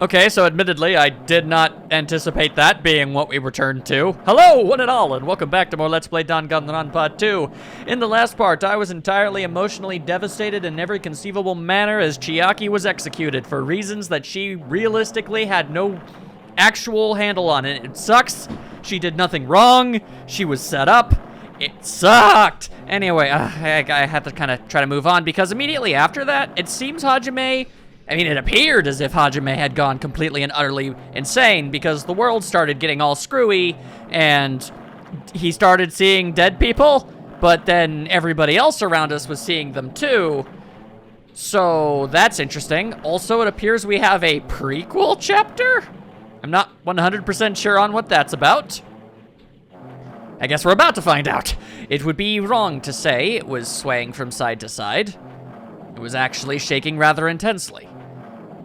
Okay, so admittedly, I did not anticipate that being what we returned to. Hello, one and all, and welcome back to more Let's Play Danganronpa 2. In the last part, I was entirely emotionally devastated in every conceivable manner as Chiaki was executed for reasons that she realistically had no actual handle on. And it sucks. She did nothing wrong. She was set up. It sucked. Anyway, I had to kind of try to move on because immediately after that, it seems it appeared as if Hajime had gone completely and utterly insane because the world started getting all screwy and he started seeing dead people, but then everybody else around us was seeing them too. So that's interesting. Also, it appears we have a prequel chapter. I'm not 100% sure on what that's about. I guess we're about to find out. It would be wrong to say it was swaying from side to side. It was actually shaking rather intensely.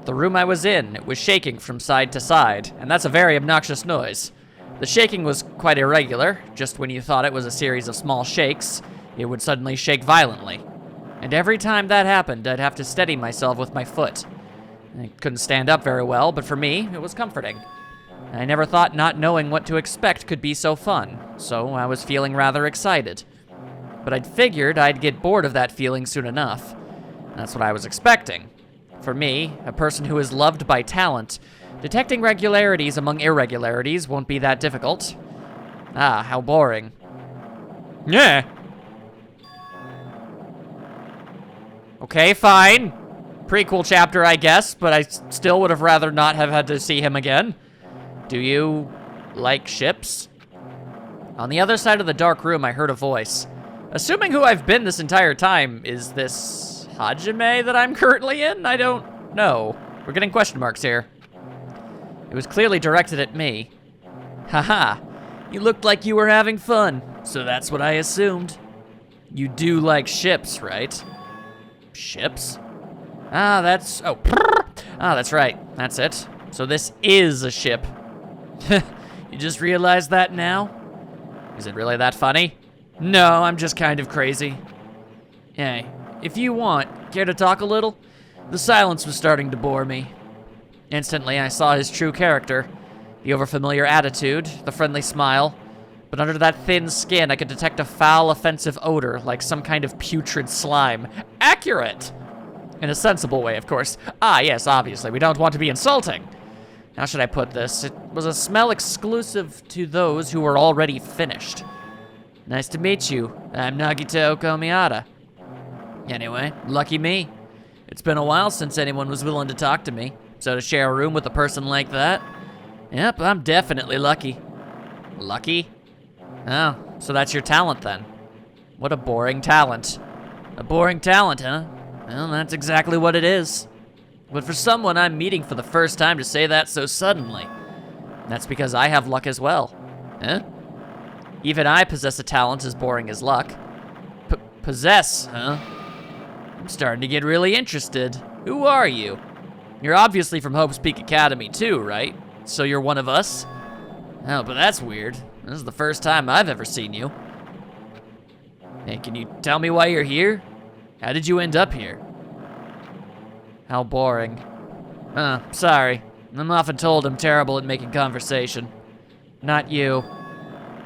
The room I was in, it was shaking from side to side, and that's a very obnoxious noise. The shaking was quite irregular. Just when you thought it was a series of small shakes, it would suddenly shake violently. And every time that happened, I'd have to steady myself with my foot. I couldn't stand up very well, but for me, it was comforting. I never thought not knowing what to expect could be so fun, so I was feeling rather excited. But I'd figured I'd get bored of that feeling soon enough. That's what I was expecting. For me, a person who is loved by talent, detecting regularities among irregularities won't be that difficult. Ah, how boring. Yeah. Okay, fine. Prequel chapter, I guess, but I still would have rather not have had to see him again. Do you like ships? On the other side of the dark room, I heard a voice. Assuming who I've been this entire time, is this Hajime that I'm currently in? I don't know. We're getting question marks here. It was clearly directed at me. Haha, you looked like you were having fun, so that's what I assumed. You do like ships, right? Ships? That's right, that's it. So this is a ship. You just realized that now? Is it really that funny? No, I'm just kind of crazy. Hey, if you want, care to talk a little? The silence was starting to bore me. Instantly, I saw his true character. The overfamiliar attitude, the friendly smile. But under that thin skin, I could detect a foul, offensive odor, like some kind of putrid slime. Accurate! In a sensible way, of course. Ah, yes, obviously, we don't want to be insulting. How should I put this? It was a smell exclusive to those who were already finished. Nice to meet you. I'm Nagito Komiata. Anyway, lucky me. It's been a while since anyone was willing to talk to me, so to share a room with a person like that, yep, I'm definitely lucky. Lucky? Oh, so that's your talent then. What a boring talent. A boring talent, huh? Well, that's exactly what it is. But for someone I'm meeting for the first time to say that so suddenly, that's because I have luck as well. Huh? Even I possess a talent as boring as luck. Possess, huh? I'm starting to get really interested. Who are you? You're obviously from Hope's Peak Academy too, right? So you're one of us? Oh, but that's weird. This is the first time I've ever seen you. Hey, can you tell me why you're here? How did you end up here? How boring. Sorry. I'm often told I'm terrible at making conversation. Not you.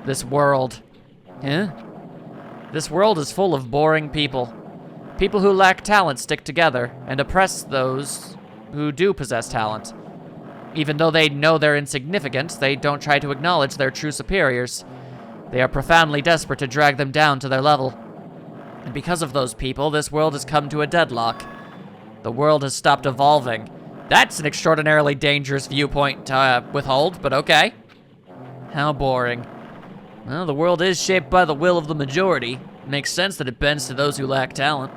This world. Huh? This world is full of boring people. People who lack talent stick together and oppress those who do possess talent. Even though they know they're insignificant, they don't try to acknowledge their true superiors. They are profoundly desperate to drag them down to their level. And because of those people, this world has come to a deadlock. The world has stopped evolving. That's an extraordinarily dangerous viewpoint to withhold, but okay. How boring. Well, the world is shaped by the will of the majority. It makes sense that it bends to those who lack talent.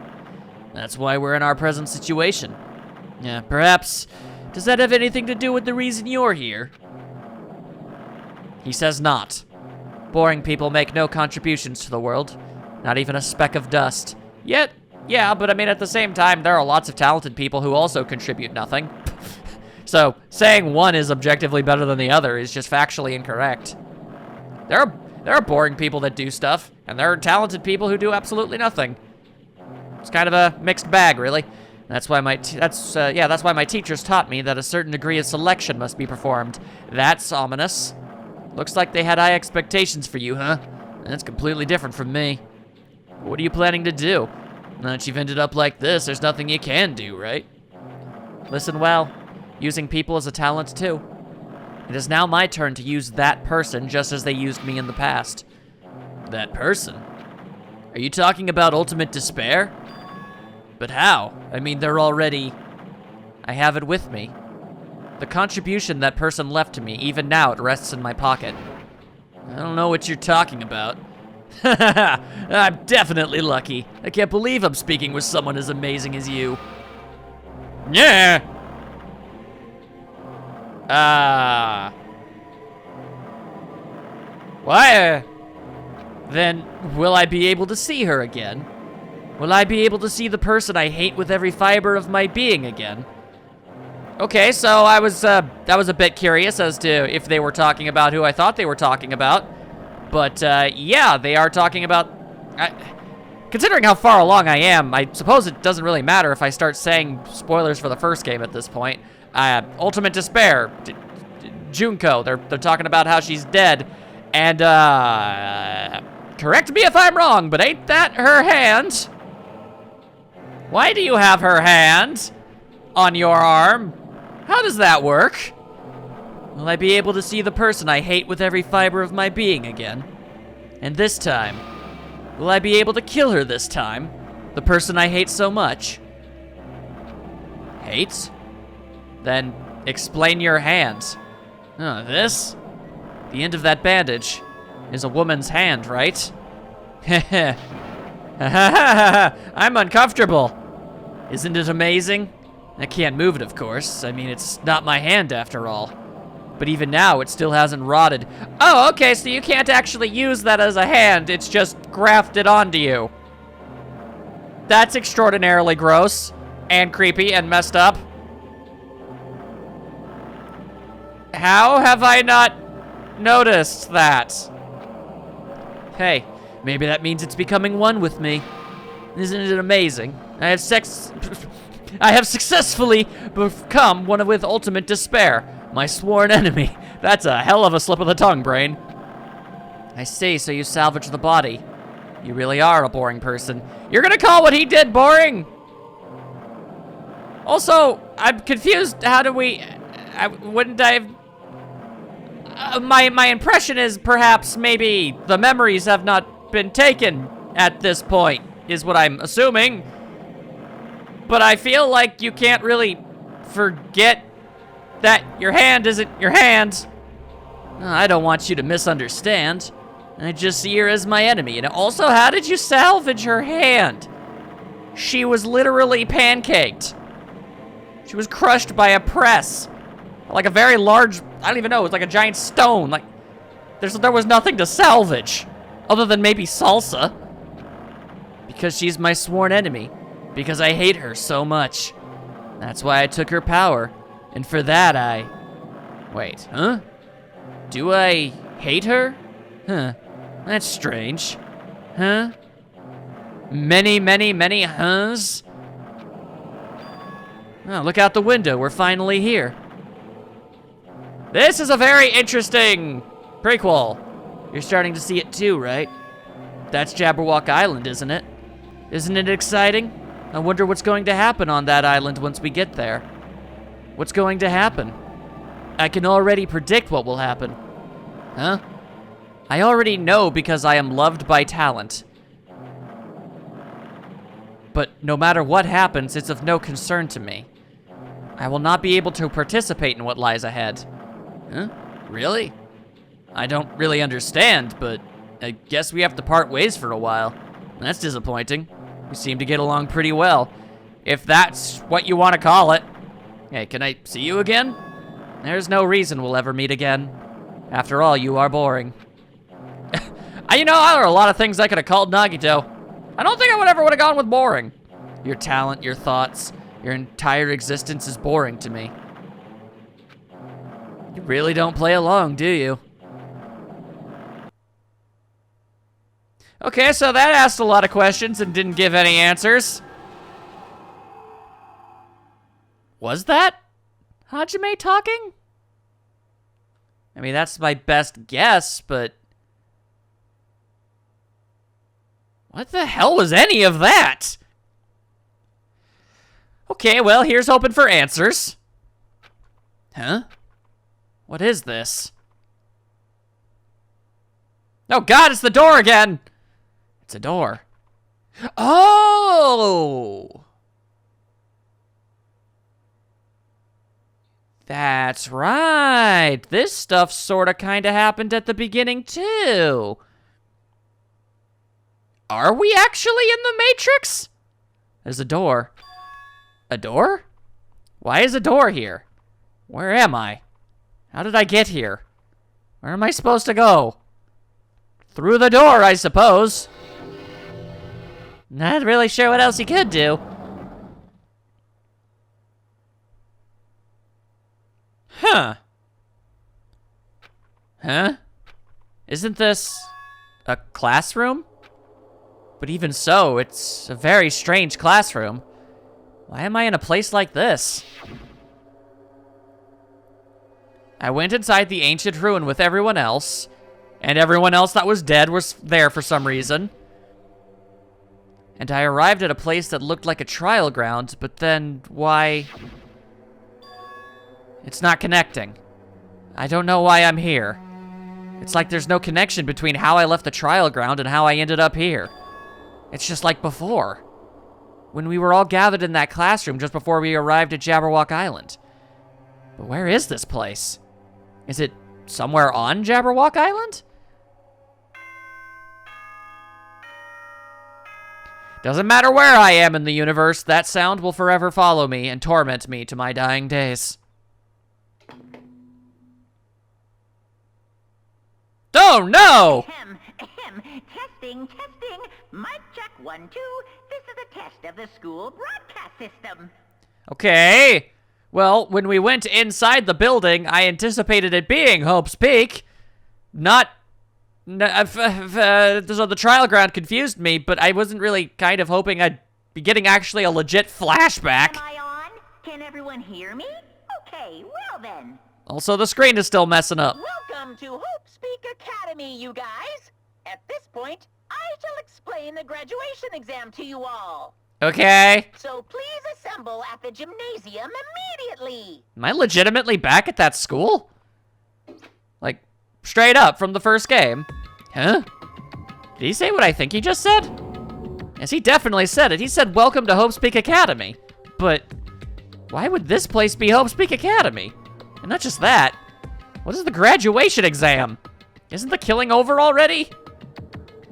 That's why we're in our present situation. Yeah, perhaps. Does that have anything to do with the reason you're here? He says not. Boring people make no contributions to the world. Not even a speck of dust. Yet, yeah, but I mean at the same time, there are lots of talented people who also contribute nothing. So, saying one is objectively better than the other is just factually incorrect. There are boring people that do stuff, and there are talented people who do absolutely nothing. It's kind of a mixed bag, really. That's why that's why my teachers taught me that a certain degree of selection must be performed. That's ominous. Looks like they had high expectations for you, huh? That's completely different from me. What are you planning to do? Now that you've ended up like this, there's nothing you can do, right? Listen well, using people is a talent too. It is now my turn to use that person just as they used me in the past. That person? Are you talking about ultimate despair? But how? I mean, they're already... I have it with me. The contribution that person left to me, even now it rests in my pocket. I don't know what you're talking about. I'm definitely lucky. I can't believe I'm speaking with someone as amazing as you. Yeah. Why? Then, will I be able to see her again? Will I be able to see the person I hate with every fiber of my being again? Okay, so I was a bit curious as to if they were talking about who I thought they were talking about. But, yeah, they are talking about... considering how far along I am, I suppose it doesn't really matter if I start saying spoilers for the first game at this point. Ultimate Despair, Junko, they're talking about how she's dead. And, correct me if I'm wrong, but ain't that her hand? Why do you have her hand on your arm? How does that work? Will I be able to see the person I hate with every fiber of my being again? And this time, will I be able to kill her this time? The person I hate so much? Hate? Then explain your hand. This? The end of that bandage is a woman's hand, right? I'm uncomfortable. Isn't it amazing? I can't move it, of course. I mean, it's not my hand after all. But even now, it still hasn't rotted. Oh, okay, so you can't actually use that as a hand. It's just grafted onto you. That's extraordinarily gross and creepy and messed up. How have I not noticed that? Hey, maybe that means it's becoming one with me. Isn't it amazing? I have successfully become one with ultimate despair. My sworn enemy. That's a hell of a slip of the tongue, brain. I see, so you salvaged the body. You really are a boring person. You're gonna call what he did boring? Also, I'm confused. How do we... wouldn't I have... my impression is perhaps maybe the memories have not been taken at this point, is what I'm assuming. But I feel like you can't really forget that your hand isn't your hand. I don't want you to misunderstand. I just see her as my enemy. And also, how did you salvage her hand? She was literally pancaked. She was crushed by a press. Like a very large, I don't even know, it was like a giant stone. Like, there was nothing to salvage. Other than maybe salsa. Because she's my sworn enemy. Because I hate her so much. That's why I took her power. And for that Wait, huh? Do I hate her? Huh. That's strange. Huh? Many, many, many huhs? Oh, look out the window. We're finally here. This is a very interesting prequel. You're starting to see it too, right? That's Jabberwock Island, isn't it? Isn't it exciting? I wonder what's going to happen on that island once we get there. What's going to happen? I can already predict what will happen. Huh? I already know because I am loved by talent. But no matter what happens, it's of no concern to me. I will not be able to participate in what lies ahead. Huh? Really? I don't really understand, but I guess we have to part ways for a while. That's disappointing. We seem to get along pretty well. If that's what you want to call it. Hey, can I see you again? There's no reason we'll ever meet again. After all, you are boring. You know, there are a lot of things I could have called Nagito. I don't think I would have gone with boring. Your talent, your thoughts, your entire existence is boring to me. You really don't play along, do you? Okay, so that asked a lot of questions and didn't give any answers. Was that Hajime talking? I mean, that's my best guess, but... what the hell was any of that? Okay, well, here's hoping for answers. Huh? What is this? Oh God, it's the door again! It's a door. Oh! That's right. This stuff sorta kinda happened at the beginning too. Are we actually in the Matrix? There's a door. A door? Why is a door here? Where am I? How did I get here? Where am I supposed to go? Through the door, I suppose. Not really sure what else you could do. Huh. Huh? Isn't this a classroom? But even so, it's a very strange classroom. Why am I in a place like this? I went inside the ancient ruin with everyone else, and everyone else that was dead was there for some reason. And I arrived at a place that looked like a trial ground, but then why? It's not connecting. I don't know why I'm here. It's like there's no connection between how I left the trial ground and how I ended up here. It's just like before, when we were all gathered in that classroom just before we arrived at Jabberwock Island. But where is this place? Is it somewhere on Jabberwock Island? Doesn't matter where I am in the universe, that sound will forever follow me and torment me to my dying days. Oh no! Ahem, ahem. Testing, testing. Mic check 1, 2. This is a test of the school broadcast system. Okay. Well, when we went inside the building, I anticipated it being Hope's Peak. So the trial ground confused me, but I wasn't really kind of hoping I'd be getting actually a legit flashback. Am I on? Can everyone hear me? Okay, well then. Also, the screen is still messing up. Welcome to Hope Speak Academy, you guys. At this point, I shall explain the graduation exam to you all. Okay. So please assemble at the gymnasium immediately. Am I legitimately back at that school? Like, straight up from the first game. Huh? Did he say what I think he just said? Yes, he definitely said it. He said, welcome to Hope Speak Academy. But why would this place be Hope Speak Academy? And not just that. What is the graduation exam? Isn't the killing over already?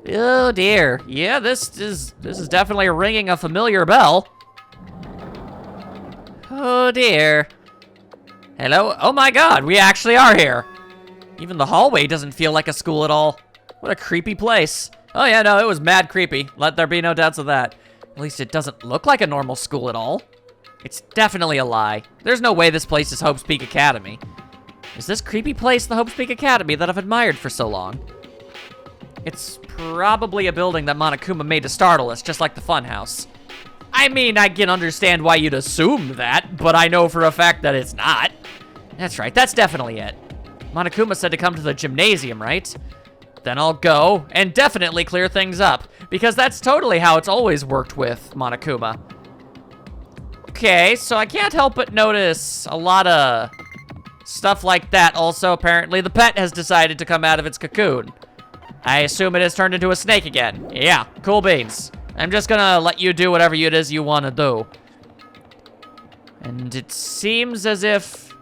Oh dear. Yeah, this is definitely ringing a familiar bell. Oh dear. Hello? Oh my god, we actually are here. Even the hallway doesn't feel like a school at all. What a creepy place. Oh yeah, no, it was mad creepy. Let there be no doubts of that. At least it doesn't look like a normal school at all. It's definitely a lie. There's no way this place is Hope Speak Academy. Is this creepy place the Hope Speak Academy that I've admired for so long? It's probably a building that Monokuma made to startle us, just like the funhouse. I mean, I can understand why you'd assume that, but I know for a fact that it's not. That's right, that's definitely it. Monokuma said to come to the gymnasium, right? Then I'll go and definitely clear things up, because that's totally how it's always worked with Monokuma. Okay, so I can't help but notice a lot of stuff like that. Also, apparently, the pet has decided to come out of its cocoon. I assume it has turned into a snake again. Yeah, cool beans. I'm just gonna let you do whatever it is you want to do. And it seems as if...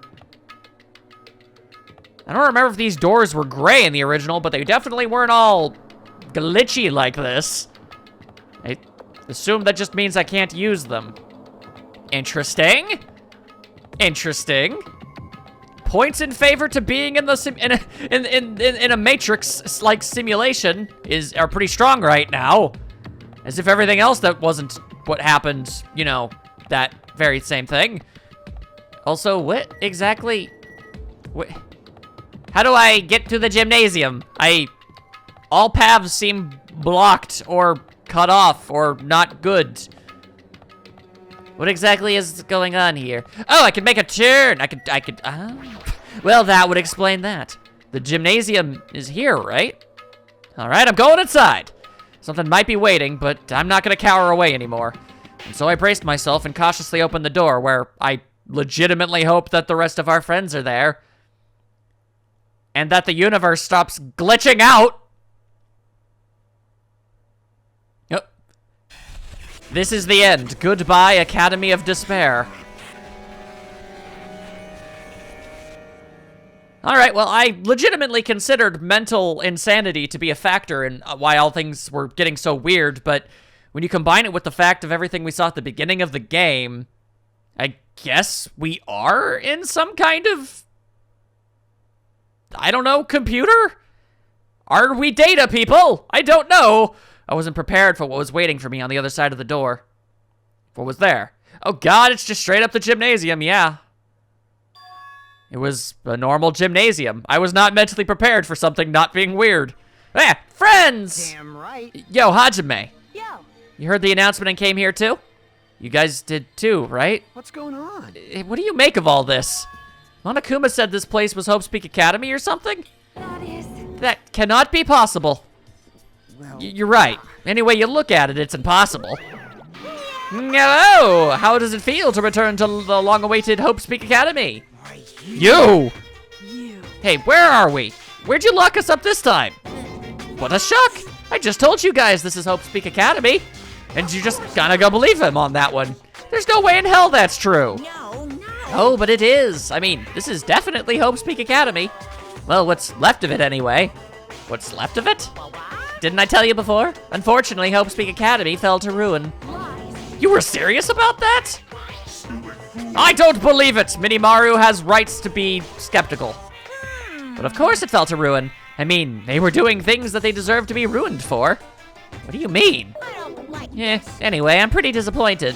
I don't remember if these doors were gray in the original, but they definitely weren't all glitchy like this. I assume that just means I can't use them. Interesting. Interesting. Points in favor to being in the in a Matrix-like simulation are pretty strong right now. As if everything else that wasn't what happened, you know, that very same thing. Also, what exactly? How do I get to the gymnasium? All paths seem blocked or cut off or not good. What exactly is going on here? Oh, I can make a turn. Well, that would explain that. The gymnasium is here, right? All right, I'm going inside. Something might be waiting, but I'm not gonna cower away anymore. And so I braced myself and cautiously opened the door, where I legitimately hope that the rest of our friends are there. And that the universe stops glitching out. Yep. This is the end. Goodbye, Academy of Despair. Alright, well, I legitimately considered mental insanity to be a factor in why all things were getting so weird, but when you combine it with the fact of everything we saw at the beginning of the game, I guess we are in some kind of, I don't know, computer? Are we data people? I don't know. I wasn't prepared for what was waiting for me on the other side of the door. What was there? Oh god, it's just straight up the gymnasium, yeah. It was a normal gymnasium. I was not mentally prepared for something not being weird. Eh, friends! Damn right. Yo, Hajime. Yo. You heard the announcement and came here too? You guys did too, right? What's going on? What do you make of all this? Monokuma said this place was Hope's Peak Academy or something? That is... That cannot be possible. Well, You're right. Any way you look at it, it's impossible. Hello! How does it feel to return to the long-awaited Hope's Peak Academy? You! Hey, where are we? Where'd you lock us up this time? What a shock! I just told you guys this is Hope's Peak Academy, and you just gotta go believe him on that one. There's no way in hell that's true. No, no. Oh, but it is. I mean, this is definitely Hope's Peak Academy. Well, what's left of it anyway. What's left of it? Didn't I tell you before? Unfortunately, Hope's Peak Academy fell to ruin. You were serious about that? I don't believe it! Minimaru has rights to be skeptical. But of course it fell to ruin. I mean, they were doing things that they deserve to be ruined for. What do you mean? I don't like Anyway, I'm pretty disappointed.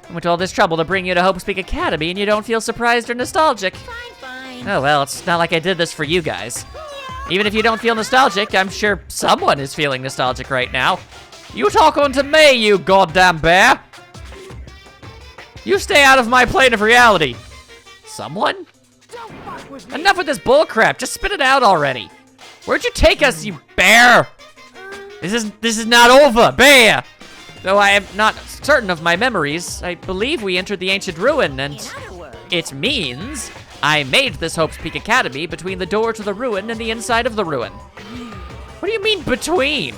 I went to all this trouble to bring you to Hope's Peak Academy and you don't feel surprised or nostalgic. Fine. Oh well, it's not like I did this for you guys. Even if you don't feel nostalgic, I'm sure someone is feeling nostalgic right now. You talking to me, you goddamn bear! You stay out of my plane of reality. Someone? don't fuck with me. Enough with this bullcrap. Just spit it out already. Where'd you take us, you bear? This is not over, bear. Though I am not certain of my memories, I believe we entered the ancient ruin, and In other words, it means I made this Hope's Peak Academy between the door to the ruin and the inside of the ruin. What do you mean between?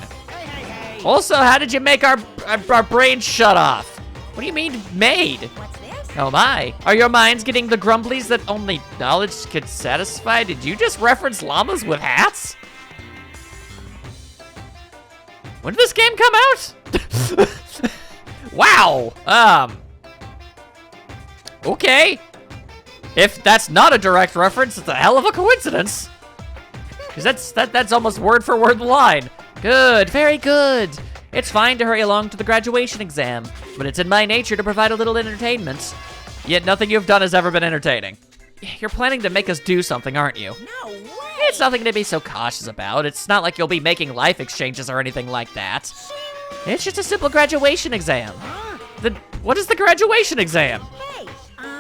Also, how did you make our brains shut off? What do you mean made? what's this? Oh my, are your minds getting the grumblies that only knowledge could satisfy? Did you just reference llamas with hats? When did this game come out? Wow, okay. If that's not a direct reference, it's a hell of a coincidence. Because that's almost word for word the line. Good, very good. It's fine to hurry along to the graduation exam, but it's in my nature to provide a little entertainment. Yet nothing you've done has ever been entertaining. You're planning to make us do something, aren't you? No way. It's nothing to be so cautious about. It's not like you'll be making life exchanges or anything like that. It's just a simple graduation exam. What is the graduation exam? Hey,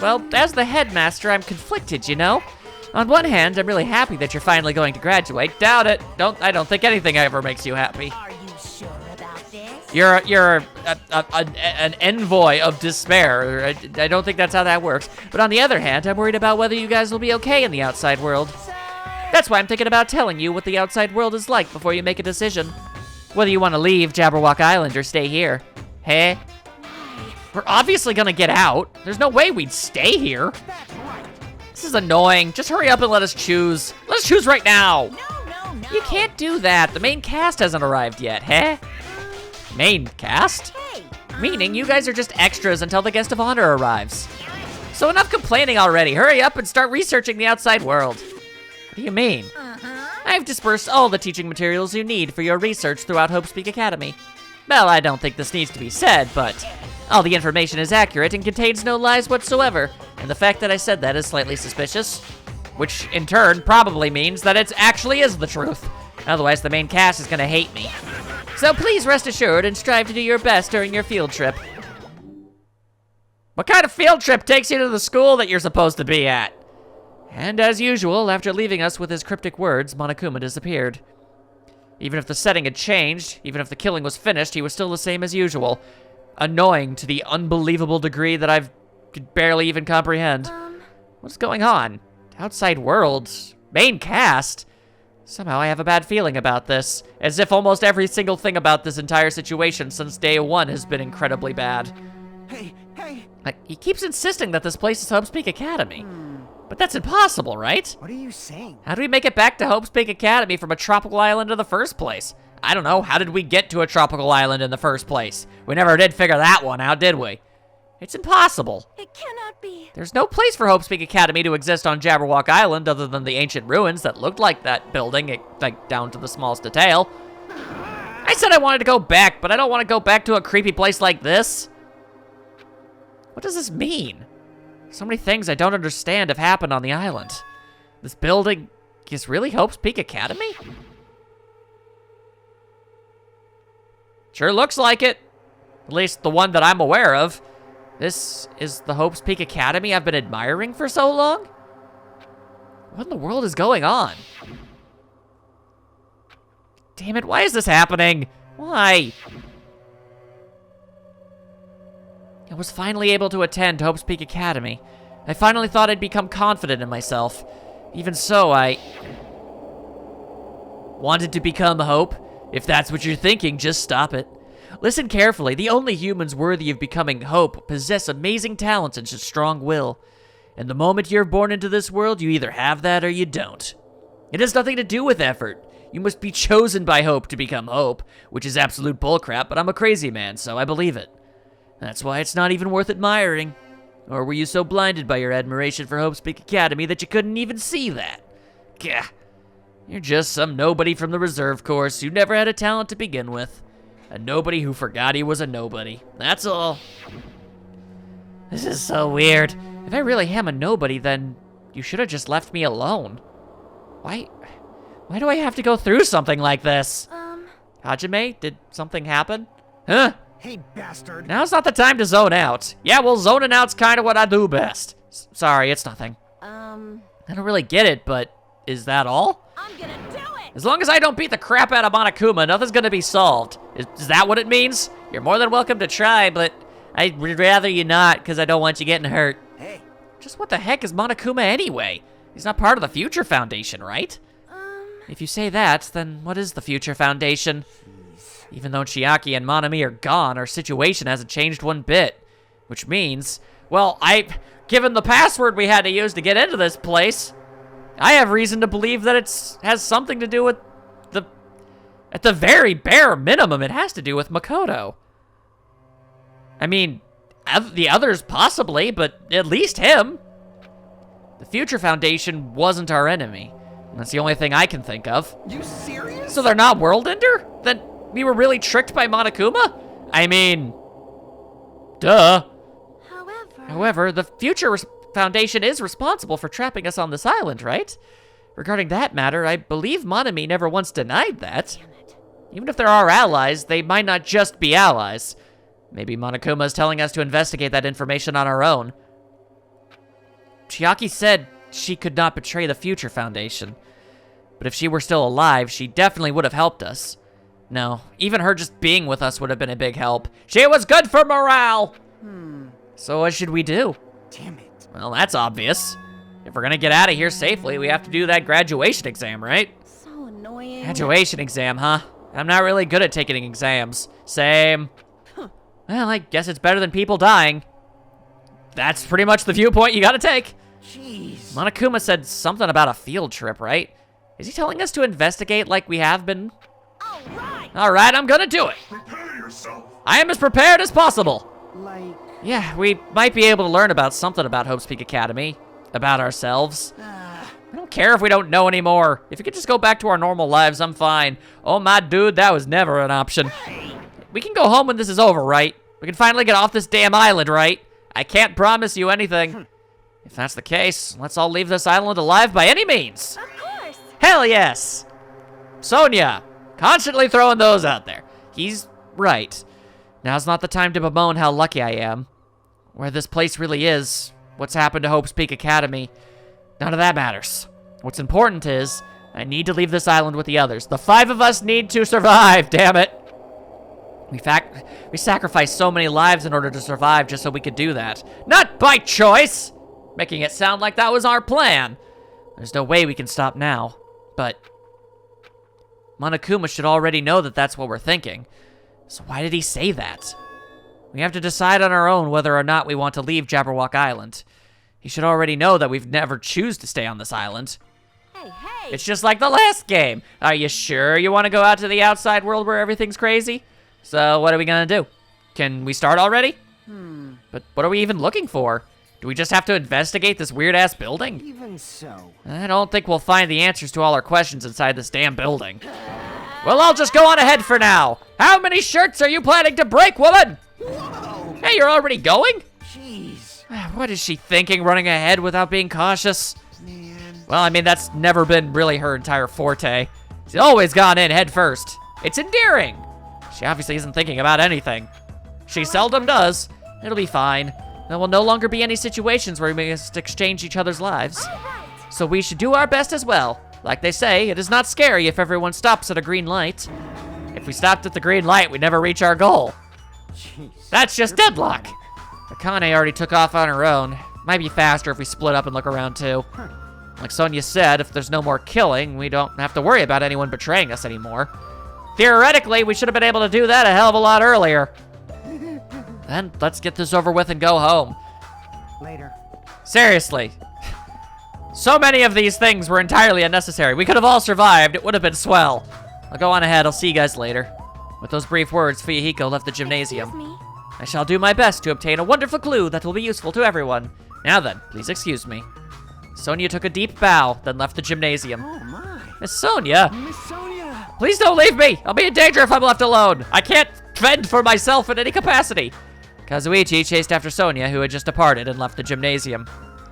Well, as the headmaster, I'm conflicted, you know? On one hand, I'm really happy that you're finally going to graduate. Doubt it. I don't think anything ever makes you happy. are you sure about this? You're an envoy of despair. I don't think that's how that works. But on the other hand, I'm worried about whether you guys will be okay in the outside world. So, That's why I'm thinking about telling you what the outside world is like before you make a decision. Whether you want to leave Jabberwock Island or stay here. Hey? We're obviously gonna get out. There's no way we'd stay here. This is annoying. Just hurry up and let us choose. Let us choose right now. no. You can't do that. The main cast hasn't arrived yet, huh? Main cast? Hey, Meaning you guys are just extras until the guest of honor arrives. So enough complaining already. Hurry up and start researching the outside world. What do you mean? I've dispersed all the teaching materials you need for your research throughout Hope's Peak Academy. Well, I don't think this needs to be said, but all the information is accurate and contains no lies whatsoever. And the fact that I said that is slightly suspicious, which in turn probably means that it actually is the truth. Otherwise, the main cast is gonna hate me. So please rest assured and strive to do your best during your field trip. What kind of field trip takes you to the school that you're supposed to be at? And as usual, after leaving us with his cryptic words, Monokuma disappeared. Even if the setting had changed, even if the killing was finished, he was still the same as usual. Annoying to the unbelievable degree that I could barely even comprehend. What's going on? Outside world? Main cast? Somehow I have a bad feeling about this. As if almost every single thing about this entire situation since day one has been incredibly bad. Hey, hey. He keeps insisting that this place is Hope's Peak Academy. But that's impossible, right? What are you saying? How do we make it back to Hope's Peak Academy from a tropical island in the first place? I don't know, how did we get to a tropical island in the first place? We never did figure that one out, did we? It's impossible. It cannot be. There's no place for Hope's Peak Academy to exist on Jabberwock Island other than the ancient ruins that looked like that building, like down to the smallest detail. I said I wanted to go back, but I don't want to go back to a creepy place like this. What does this mean? So many things I don't understand have happened on the island. This building is really Hope's Peak Academy? Sure looks like it. At least the one that I'm aware of. This is the Hope's Peak Academy I've been admiring for so long? What in the world is going on? Damn it, why is this happening? Why? I was finally able to attend Hope's Peak Academy. I finally thought I'd become confident in myself. Even so, I wanted to become Hope. If that's what you're thinking, just stop it. Listen carefully. The only humans worthy of becoming Hope possess amazing talents and a strong will. And the moment you're born into this world, you either have that or you don't. It has nothing to do with effort. You must be chosen by Hope to become Hope, which is absolute bullcrap, but I'm a crazy man, so I believe it. That's why it's not even worth admiring. Or were you so blinded by your admiration for Hope's Peak Academy that you couldn't even see that? Gah. You're just some nobody from the reserve course who never had a talent to begin with. A nobody who forgot he was a nobody. That's all. This is so weird. If I really am a nobody, then you should have just left me alone. Why do I have to go through something like this? Hajime, did something happen? Huh? Hey, bastard. Now's not the time to zone out. Yeah, well, zoning out's kind of what I do best. Sorry, it's nothing. I don't really get it, but is that all? I'm gonna do it. As long as I don't beat the crap out of Monokuma, nothing's gonna be solved. Is that what it means? You're more than welcome to try, but I'd rather you not, because I don't want you getting hurt. Hey. Just what the heck is Monokuma anyway? He's not part of the Future Foundation, right? If you say that, then what is the Future Foundation? Even though Chiaki and Monami are gone, our situation hasn't changed one bit. Which means, well, given the password we had to use to get into this place, I have reason to believe that it has something to do with at the very bare minimum, it has to do with Makoto. I mean, the others possibly, but at least him. The Future Foundation wasn't our enemy. That's the only thing I can think of. You serious? So they're not World Ender? Then we were really tricked by Monokuma? I mean, duh. However, the Future Foundation is responsible for trapping us on this island, right? Regarding that matter, I believe Monami never once denied that. Even if they're our allies, they might not just be allies. Maybe Monokuma is telling us to investigate that information on our own. Chiaki said she could not betray the Future Foundation. But if she were still alive, she definitely would have helped us. No, even her just being with us would have been a big help. She was good for morale! So what should we do? Damn it. Well, that's obvious. If we're gonna get out of here safely, we have to do that graduation exam, right? So annoying. Graduation exam, huh? I'm not really good at taking exams. Same. Well, I guess it's better than people dying. That's pretty much the viewpoint you gotta take. Jeez. Monokuma said something about a field trip, right? Is he telling us to investigate like we have been? All right, I'm gonna do it. Prepare yourself. I am as prepared as possible. Like, Yeah, we might be able to learn about something about Hope's Peak Academy. About ourselves. I don't care if we don't know anymore. If we could just go back to our normal lives, I'm fine. Oh my dude, that was never an option. We can go home when this is over, right? We can finally get off this damn island, right? I can't promise you anything. If that's the case, let's all leave this island alive by any means. Of course. Hell yes! Sonia, constantly throwing those out there. He's right. Now's not the time to bemoan how lucky I am. where this place really is, what's happened to Hope's Peak Academy, none of that matters. What's important is, I need to leave this island with the others. The 5 of us need to survive, damn it. We sacrificed so many lives in order to survive just so we could do that. Not by choice! Making it sound like that was our plan. There's no way we can stop now, but Monokuma should already know that that's what we're thinking. So why did he say that? We have to decide on our own whether or not we want to leave Jabberwock Island. He should already know that we've never choose to stay on this island. Hey, hey. It's just like the last game. Are you sure you want to go out to the outside world where everything's crazy? So what are we gonna do? Can we start already? But what are we even looking for? Do we just have to investigate this weird-ass building? Even so. I don't think we'll find the answers to all our questions inside this damn building. Well, I'll just go on ahead for now. How many shirts are you planning to break, woman? Whoa! Hey, you're already going? Jeez. What is she thinking, running ahead without being cautious? Man. Well, I mean, that's never been really her entire forte. She's always gone in head first. It's endearing. She obviously isn't thinking about anything. She seldom does. It'll be fine. There will no longer be any situations where we must exchange each other's lives. So we should do our best as well. Like they say, it is not scary if everyone stops at a green light. If we stopped at the green light, we'd never reach our goal. Jeez. That's just deadlock. Akane already took off on her own. Might be faster if we split up and look around too. Like Sonia said, if there's no more killing, we don't have to worry about anyone betraying us anymore. Theoretically, we should have been able to do that a hell of a lot earlier. Then let's get this over with and go home. Later. Seriously. So many of these things were entirely unnecessary. We could have all survived. It would have been swell. I'll go on ahead. I'll see you guys later. With those brief words, Fuyuhiko left the gymnasium. Excuse me. I shall do my best to obtain a wonderful clue that will be useful to everyone. Now then, please excuse me. Sonia took a deep bow, then left the gymnasium. Oh my. Miss Sonia, Miss Sonia. please don't leave me. I'll be in danger if I'm left alone. I can't fend for myself in any capacity. Kazuichi chased after Sonia, who had just departed and left the gymnasium.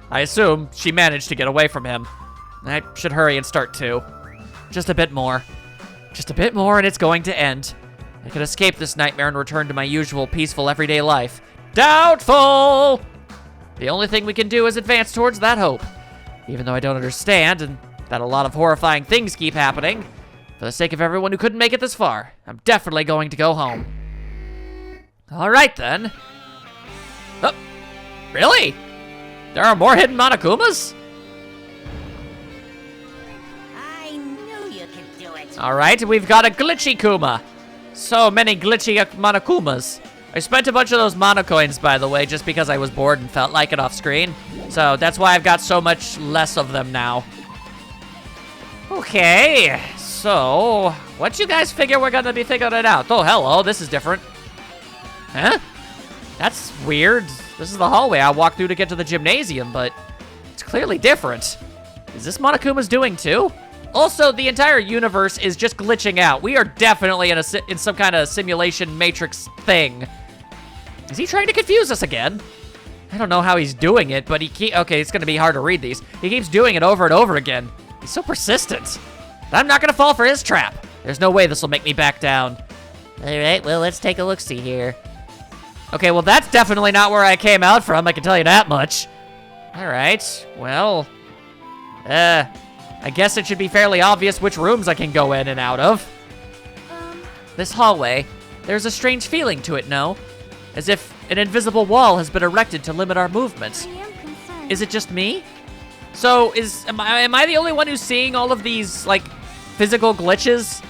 I assume she managed to get away from him. I should hurry and start too. Just a bit more. Just a bit more and it's going to end. I could escape this nightmare and return to my usual peaceful everyday life. Doubtful! The only thing we can do is advance towards that hope. Even though I don't understand and that a lot of horrifying things keep happening, for the sake of everyone who couldn't make it this far, I'm definitely going to go home. All right then. Oh, really? There are more hidden Monokumas? I knew you could do it. All right, we've got a glitchy Kuma. So many glitchy Monokumas. I spent a bunch of those Monocoins, by the way, just because I was bored and felt like it off screen. So that's why I've got so much less of them now. Okay, so what you guys figure we're gonna be figuring out? Oh, hello, this is different. Huh? That's weird. This is the hallway I walked through to get to the gymnasium, but it's clearly different. Is this Monokuma's doing too? Also, the entire universe is just glitching out. We are definitely in some kind of simulation matrix thing. Is he trying to confuse us again? I don't know how he's doing it, but okay, it's gonna be hard to read these. He keeps doing it over and over again. He's so persistent. I'm not gonna fall for his trap. There's no way this will make me back down. All right, well, let's take a look-see here. Okay, well, that's definitely not where I came out from, I can tell you that much. All right, well, I guess it should be fairly obvious which rooms I can go in and out of. This hallway, there's a strange feeling to it, no? As if an invisible wall has been erected to limit our movements. I am concerned. Is it just me? So, am I the only one who's seeing all of these, like, physical glitches?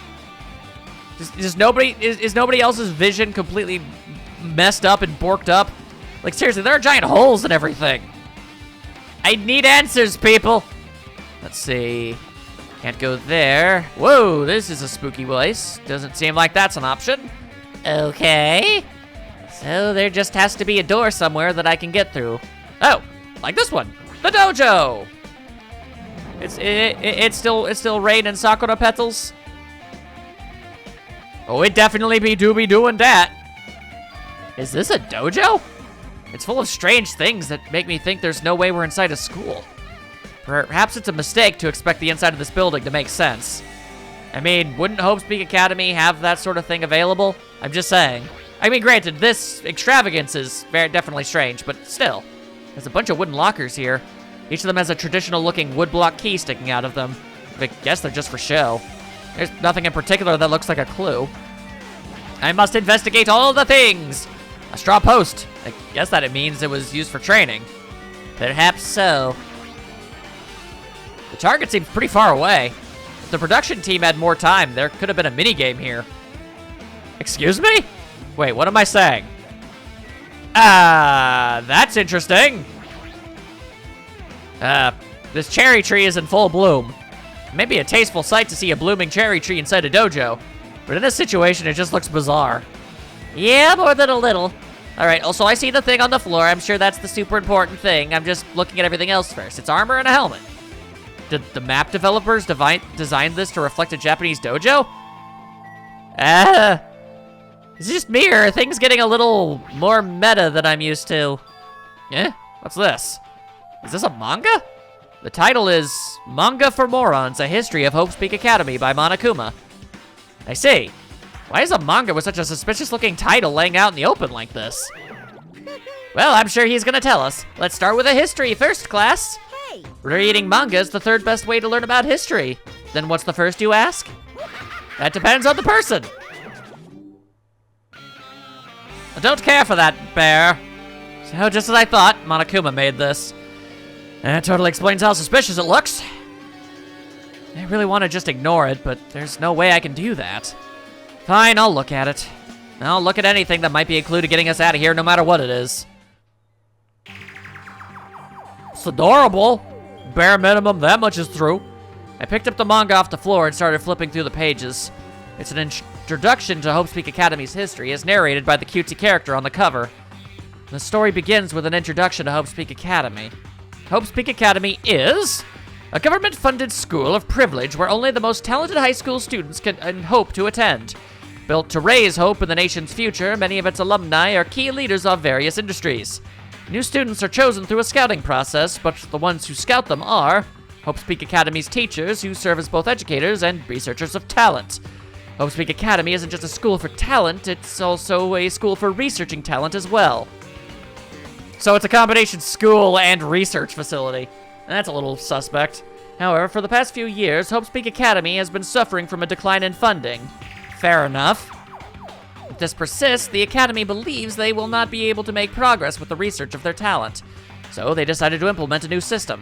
Is nobody else's vision completely messed up and borked up? Like, seriously, there are giant holes and everything. I need answers, people. Let's see. Can't go there. Whoa, this is a spooky place. Doesn't seem like that's an option. Okay. So there just has to be a door somewhere that I can get through. Oh, like this one. The dojo. It's still rain and sakura petals. Oh, it definitely be doing that. Is this a dojo? It's full of strange things that make me think there's no way we're inside a school. Perhaps it's a mistake to expect the inside of this building to make sense. I mean, wouldn't Hope's Peak Academy have that sort of thing available? I'm just saying. I mean, granted, this extravagance is very definitely strange, but still. There's a bunch of wooden lockers here. Each of them has a traditional-looking woodblock key sticking out of them. I guess they're just for show. There's nothing in particular that looks like a clue. I must investigate all the things! A straw post. I guess that it means it was used for training. Perhaps so. The target seems pretty far away. If the production team had more time, there could have been a minigame here. Excuse me? Wait, what am I saying? That's interesting. This cherry tree is in full bloom. It may be a tasteful sight to see a blooming cherry tree inside a dojo, but in this situation, it just looks bizarre. Yeah, more than a little. All right, also I see the thing on the floor. I'm sure that's the super important thing. I'm just looking at everything else first. It's armor and a helmet. Did the map developers design this to reflect a Japanese dojo? Is it just me, or are things getting a little more meta than I'm used to? Eh? What's this? Is this a manga? The title is Manga for Morons, A History of Hope's Peak Academy by Monokuma. I see. Why is a manga with such a suspicious-looking title laying out in the open like this? Well, I'm sure he's gonna tell us. Let's start with a history first, class. Hey! Reading manga is the third best way to learn about history. Then what's the first, you ask? That depends on the person. I don't care for that, bear. So, just as I thought, Monokuma made this. That totally explains how suspicious it looks. I really want to just ignore it, but there's no way I can do that. Fine, I'll look at it. I'll look at anything that might be a clue to getting us out of here, no matter what it is. It's adorable. Bare minimum, that much is true. I picked up the manga off the floor and started flipping through the pages. It's an introduction to Hope's Peak Academy's history, as narrated by the cutesy character on the cover. The story begins with an introduction to Hope's Peak Academy. Hope's Peak Academy is a government-funded school of privilege where only the most talented high school students can hope to attend. Built to raise hope in the nation's future, many of its alumni are key leaders of various industries. New students are chosen through a scouting process, but the ones who scout them are Hope's Peak Academy's teachers, who serve as both educators and researchers of talent. Hope's Peak Academy isn't just a school for talent, it's also a school for researching talent as well. So it's a combination school and research facility. That's a little suspect. However, for the past few years, Hope's Peak Academy has been suffering from a decline in funding. Fair enough. If this persists, the Academy believes they will not be able to make progress with the research of their talent. So they decided to implement a new system.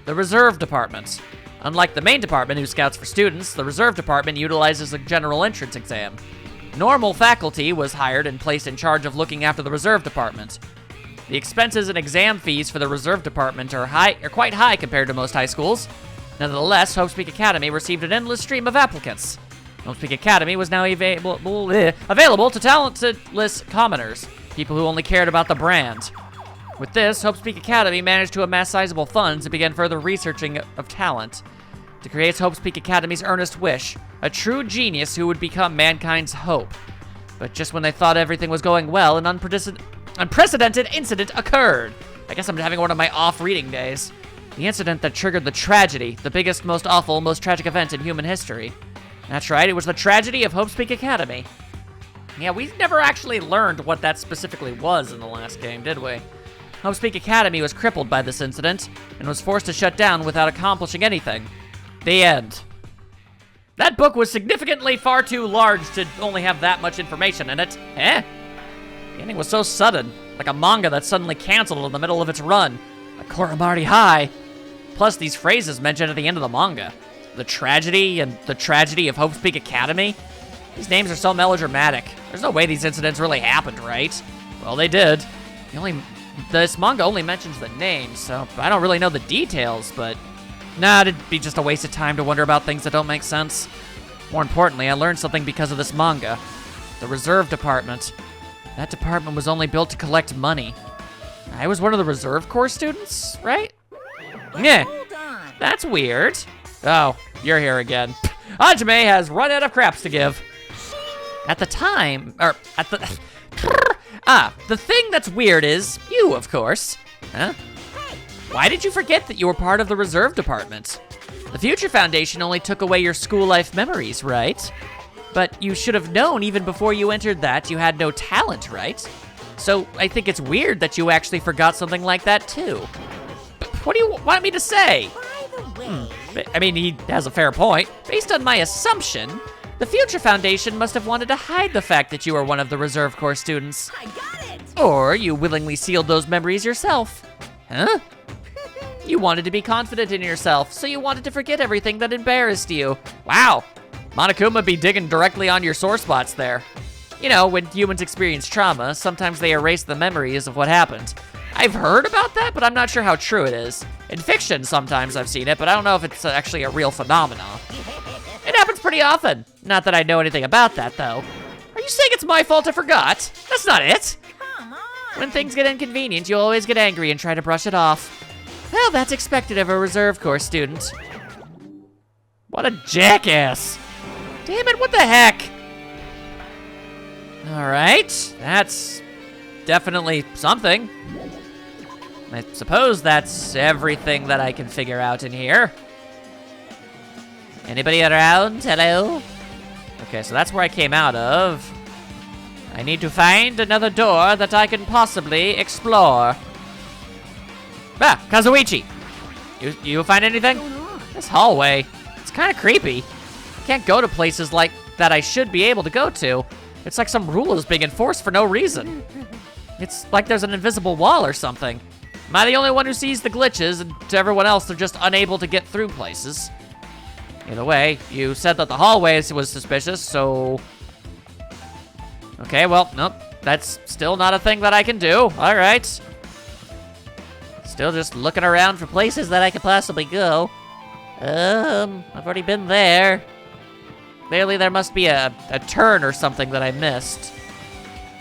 The Reserve Department. Unlike the main department who scouts for students, the Reserve Department utilizes a general entrance exam. Normal faculty was hired and placed in charge of looking after the Reserve Department. The expenses and exam fees for the Reserve Department are quite high compared to most high schools. Nonetheless, Hope's Peak Academy received an endless stream of applicants. Hope's Peak Academy was now available to talentless commoners, people who only cared about the brand. With this, Hope's Peak Academy managed to amass sizable funds and began further researching of talent. To create Hope's Peak Academy's earnest wish, a true genius who would become mankind's hope. But just when they thought everything was going well, an unprecedented incident occurred. I guess I'm having one of my off-reading days. The incident that triggered the tragedy, the biggest, most awful, most tragic event in human history. That's right, it was the tragedy of Hope's Peak Academy. Yeah, we never actually learned what that specifically was in the last game, did we? Hope's Peak Academy was crippled by this incident, and was forced to shut down without accomplishing anything. The end. That book was significantly far too large to only have that much information in it. The ending was so sudden, like a manga that suddenly canceled in the middle of its run. Like Koramari High. Plus these phrases mentioned at the end of the manga. The tragedy and the tragedy of Hope's Peak Academy. These names are so melodramatic. There's no way these incidents really happened, right? Well, they did. This manga only mentions the names, so I don't really know the details, but nah, it'd be just a waste of time to wonder about things that don't make sense. More importantly, I learned something because of this manga. The Reserve Department. That department was only built to collect money. I was one of the Reserve Corps students, right? Yeah, Hold on. that's weird. Oh, you're here again. Hajime has run out of craps to give. At the time, the thing that's weird is you, of course. Huh? Why did you forget that you were part of the Reserve Department? The Future Foundation only took away your school life memories, right? But you should have known even before you entered that you had no talent, right? So I think it's weird that you actually forgot something like that too. But what do you want me to say? By the way, I mean, he has a fair point. Based on my assumption, the Future Foundation must have wanted to hide the fact that you were one of the Reserve Corps students. I got it! Or you willingly sealed those memories yourself. Huh? You wanted to be confident in yourself, so you wanted to forget everything that embarrassed you. Wow. Monokuma be digging directly on your sore spots there. You know, when humans experience trauma, sometimes they erase the memories of what happened. I've heard about that, but I'm not sure how true it is. In fiction, sometimes I've seen it, but I don't know if it's actually a real phenomenon. It happens pretty often. Not that I know anything about that, though. Are you saying it's my fault I forgot? That's not it. Come on! When things get inconvenient, you always get angry and try to brush it off. Well, that's expected of a Reserve Corps student. What a jackass. Damn it, what the heck? All right, that's definitely something. I suppose that's everything that I can figure out in here. Anybody around? Hello? Okay, so that's where I came out of. I need to find another door that I can possibly explore. Ah, Kazuichi. You find anything? This hallway, it's kind of creepy. I can't go to places like that I should be able to go to. It's like some rule is being enforced for no reason. It's like there's an invisible wall or something. Am I the only one who sees the glitches, and to everyone else, they're just unable to get through places? Either way, you said that the hallways was suspicious, so... Okay, well, nope. That's still not a thing that I can do. All right. Still just looking around for places that I could possibly go. I've already been there. Clearly there must be a turn or something that I missed.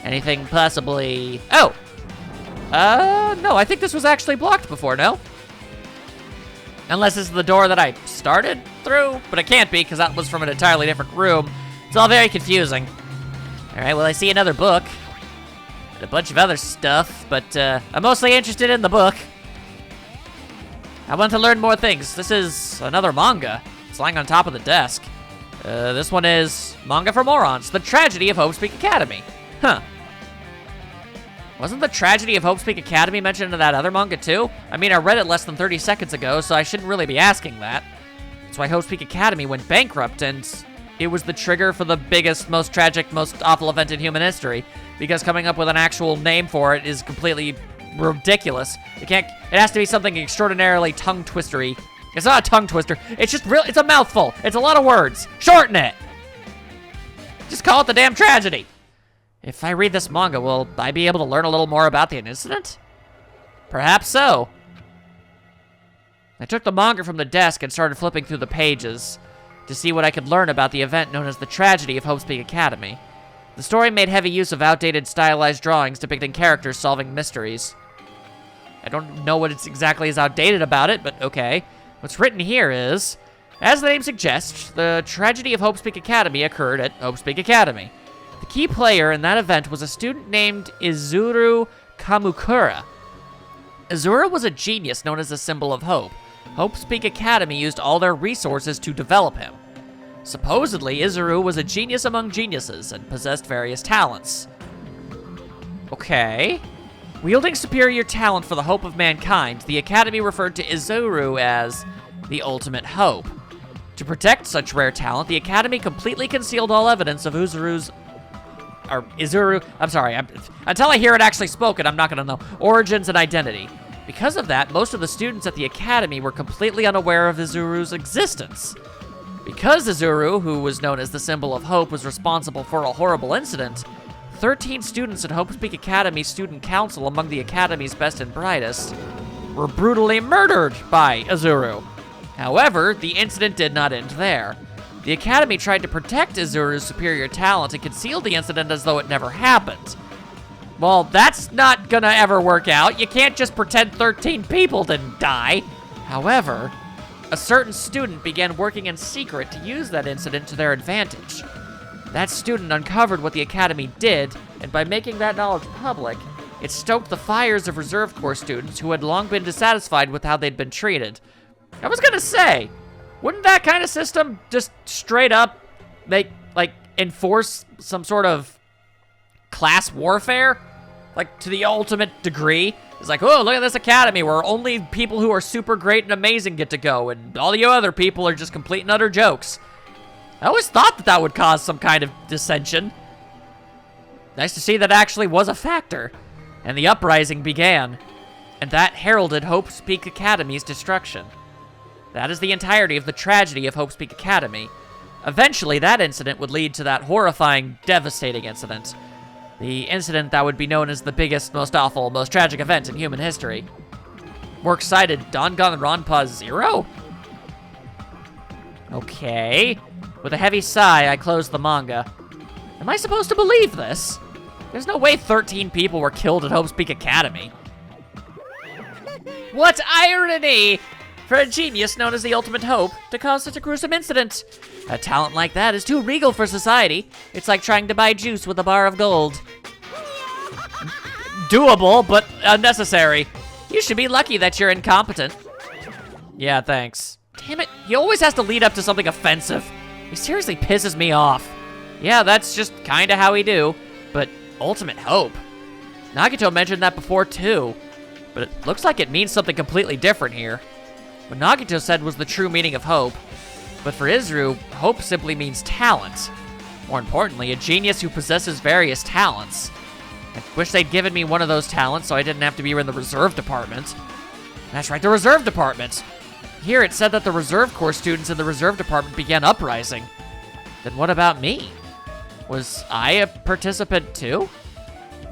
Anything possibly... Oh! No, I think this was actually blocked before, no? Unless this is the door that I started through, but it can't be because that was from an entirely different room. It's all very confusing. All right, well, I see another book. And a bunch of other stuff, but I'm mostly interested in the book. I want to learn more things. This is another manga. It's lying on top of the desk. This one is Manga for Morons, The Tragedy of Hope Speak Academy. Huh. Wasn't The Tragedy of Hope Speak Academy mentioned in that other manga too? I mean, I read it less than 30 seconds ago, so I shouldn't really be asking that. That's why Hope Speak Academy went bankrupt, and it was the trigger for the biggest, most tragic, most awful event in human history, because coming up with an actual name for it is completely ridiculous. It has to be something extraordinarily tongue-twistery. It's not a tongue twister. It's just it's a mouthful. It's a lot of words. Shorten it. Just call it the damn tragedy. If I read this manga, will I be able to learn a little more about the incident? Perhaps so. I took the manga from the desk and started flipping through the pages to see what I could learn about the event known as the Tragedy of Hope Speak Academy. The story made heavy use of outdated stylized drawings depicting characters solving mysteries. I don't know what exactly is outdated about it, but okay. What's written here is, as the name suggests, the Tragedy of Hope Speak Academy occurred at Hope Speak Academy. The key player in that event was a student named Izuru Kamukura. Izuru was a genius known as the symbol of hope. Hope Speak Academy used all their resources to develop him. Supposedly, Izuru was a genius among geniuses and possessed various talents. Okay. Wielding superior talent for the hope of mankind, the Academy referred to Izuru as the ultimate hope. To protect such rare talent, the Academy completely concealed all evidence of until I hear it actually spoken, I'm not gonna know, origins and identity. Because of that, most of the students at the Academy were completely unaware of Izuru's existence. Because Izuru, who was known as the symbol of hope, was responsible for a horrible incident, 13 students at Hope Speak Academy Student Council, among the Academy's best and brightest, were brutally murdered by Izuru. However, the incident did not end there. The Academy tried to protect Izuru's superior talent and conceal the incident as though it never happened. Well, that's not gonna ever work out. You can't just pretend 13 people didn't die. However, a certain student began working in secret to use that incident to their advantage. That student uncovered what the Academy did, and by making that knowledge public, it stoked the fires of Reserve Corps students who had long been dissatisfied with how they'd been treated. I was gonna say, wouldn't that kind of system just straight up make, like, enforce some sort of class warfare, like to the ultimate degree. It's like, oh, look at this academy where only people who are super great and amazing get to go, and all you other people are just complete and utter jokes. I always thought that that would cause some kind of dissension. Nice to see that actually was a factor, and the uprising began, and that heralded Hope's Peak Academy's destruction. That is the entirety of the tragedy of Hope's Peak Academy. Eventually, that incident would lead to that horrifying, devastating incident. The incident that would be known as the biggest, most awful, most tragic event in human history. Works cited Danganronpa 0? Okay. With a heavy sigh, I closed the manga. Am I supposed to believe this? There's no way 13 people were killed at Hope's Peak Academy. What irony! For a genius known as the Ultimate Hope to cause such a gruesome incident. A talent like that is too regal for society. It's like trying to buy juice with a bar of gold. Doable, but unnecessary. You should be lucky that you're incompetent. Yeah, thanks. Damn it, he always has to lead up to something offensive. He seriously pisses me off. Yeah, that's just kinda how we do. But Ultimate Hope? Nagito mentioned that before too. But it looks like it means something completely different here. What Nagito said was the true meaning of hope. But for Izuru, hope simply means talent. More importantly, a genius who possesses various talents. I wish they'd given me one of those talents so I didn't have to be in the reserve department. That's right, the reserve department. Here it said that the reserve corps students in the reserve department began uprising. Then what about me? Was I a participant too?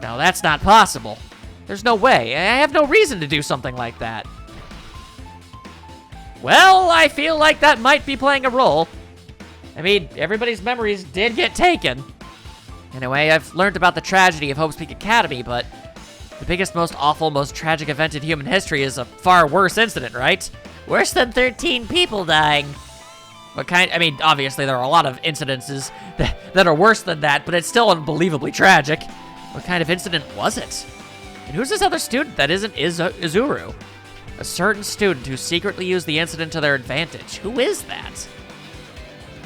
No, that's not possible. There's no way. I have no reason to do something like that. Well, I feel like that might be playing a role. I mean, everybody's memories did get taken. Anyway, I've learned about the tragedy of Hope's Peak Academy, but the biggest, most awful, most tragic event in human history is a far worse incident, right? Worse than 13 people dying. What kind? I mean, obviously there are a lot of incidences that are worse than that, but it's still unbelievably tragic. What kind of incident was it? And who's this other student that isn't Izuru? A certain student who secretly used the incident to their advantage. Who is that?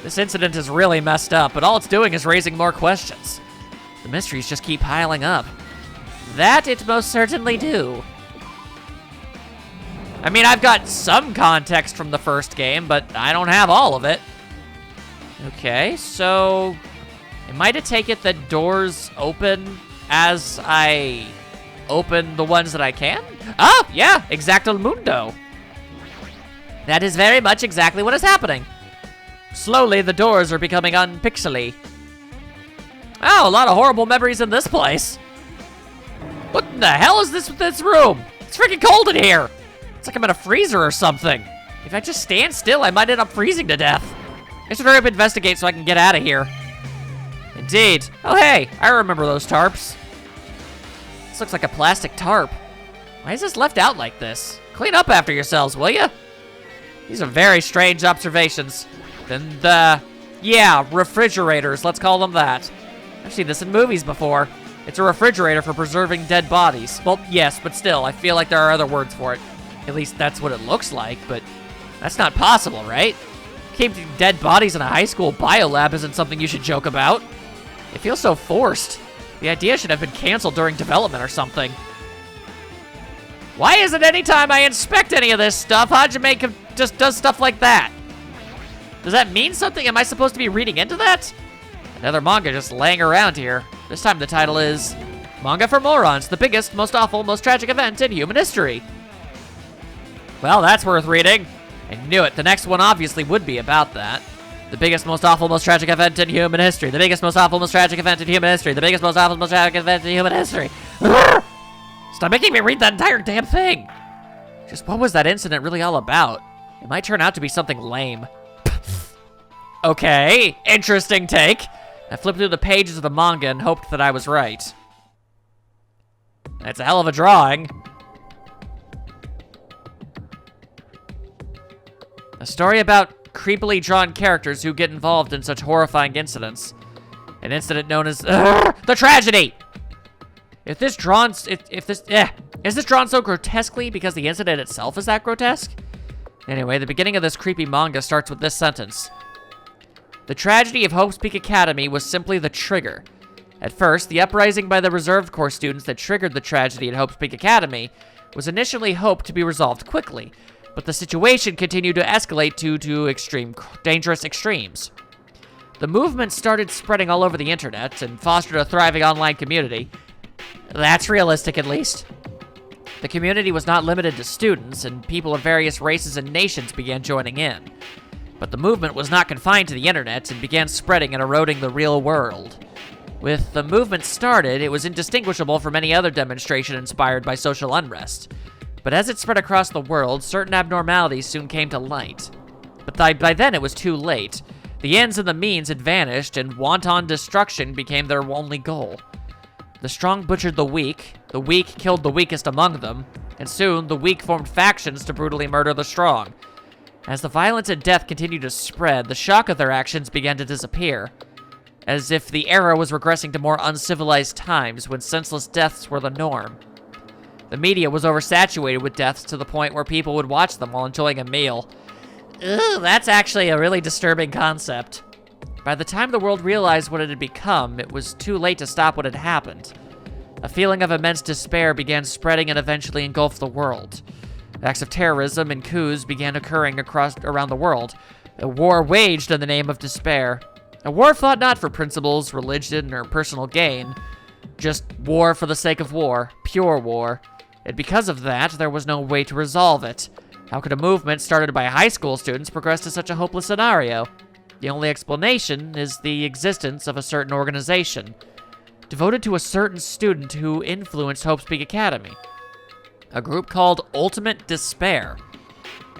This incident is really messed up, but all it's doing is raising more questions. The mysteries just keep piling up. That it most certainly do. I mean, I've got some context from the first game, but I don't have all of it. Okay, so am I to take it that doors open as I open the ones that I can? Oh, yeah, exacto mundo. That is very much exactly what is happening. Slowly, the doors are becoming unpixely. Oh, a lot of horrible memories in this place. What the hell is this room? It's freaking cold in here. It's like I'm in a freezer or something. If I just stand still, I might end up freezing to death. I should hurry up and investigate so I can get out of here. Indeed. Oh, hey, I remember those tarps. This looks like a plastic tarp. Why is this left out like this? Clean up after yourselves, will ya? These are very strange observations. Then yeah, refrigerators, let's call them that. I've seen this in movies before. It's a refrigerator for preserving dead bodies. Well, yes, but still, I feel like there are other words for it. At least that's what it looks like, but that's not possible, right? Keeping dead bodies in a high school biolab isn't something you should joke about. It feels so forced. The idea should have been canceled during development or something. Why is it anytime I inspect any of this stuff, Hajime just does stuff like that? Does that mean something? Am I supposed to be reading into that? Another manga just laying around here. This time the title is Manga for Morons, the biggest, most awful, most tragic event in human history. Well, that's worth reading. I knew it. The next one obviously would be about that. The biggest, most awful, most tragic event in human history. The biggest, most awful, most tragic event in human history. The biggest, most awful, most tragic event in human history. Stop making me read that entire damn thing. Just what was that incident really all about? It might turn out to be something lame. Okay, interesting take. I flipped through the pages of the manga and hoped that I was right. That's a hell of a drawing. A story about creepily drawn characters who get involved in such horrifying incidents. An incident known as the tragedy. Is this drawn so grotesquely because the incident itself is that grotesque? Anyway, the beginning of this creepy manga starts with this sentence. The tragedy of Hope's Peak Academy was simply the trigger. At first, the uprising by the reserved corps students that triggered the tragedy at Hope's Peak Academy was initially hoped to be resolved quickly, but the situation continued to escalate to dangerous extremes. The movement started spreading all over the internet and fostered a thriving online community. That's realistic, at least. The community was not limited to students, and people of various races and nations began joining in. But the movement was not confined to the internet and began spreading and eroding the real world. With the movement started, it was indistinguishable from any other demonstration inspired by social unrest. But as it spread across the world, certain abnormalities soon came to light. But by then it was too late. The ends and the means had vanished, and wanton destruction became their only goal. The strong butchered the weak killed the weakest among them, and soon the weak formed factions to brutally murder the strong. As the violence and death continued to spread, the shock of their actions began to disappear, as if the era was regressing to more uncivilized times when senseless deaths were the norm. The media was oversaturated with deaths to the point where people would watch them while enjoying a meal. Ugh, that's actually a really disturbing concept. By the time the world realized what it had become, it was too late to stop what had happened. A feeling of immense despair began spreading and eventually engulfed the world. Acts of terrorism and coups began occurring around the world. A war waged in the name of despair. A war fought not for principles, religion, or personal gain. Just war for the sake of war. Pure war. And because of that, there was no way to resolve it. How could a movement started by high school students progress to such a hopeless scenario? The only explanation is the existence of a certain organization, devoted to a certain student who influenced Hope's Peak Academy. A group called Ultimate Despair.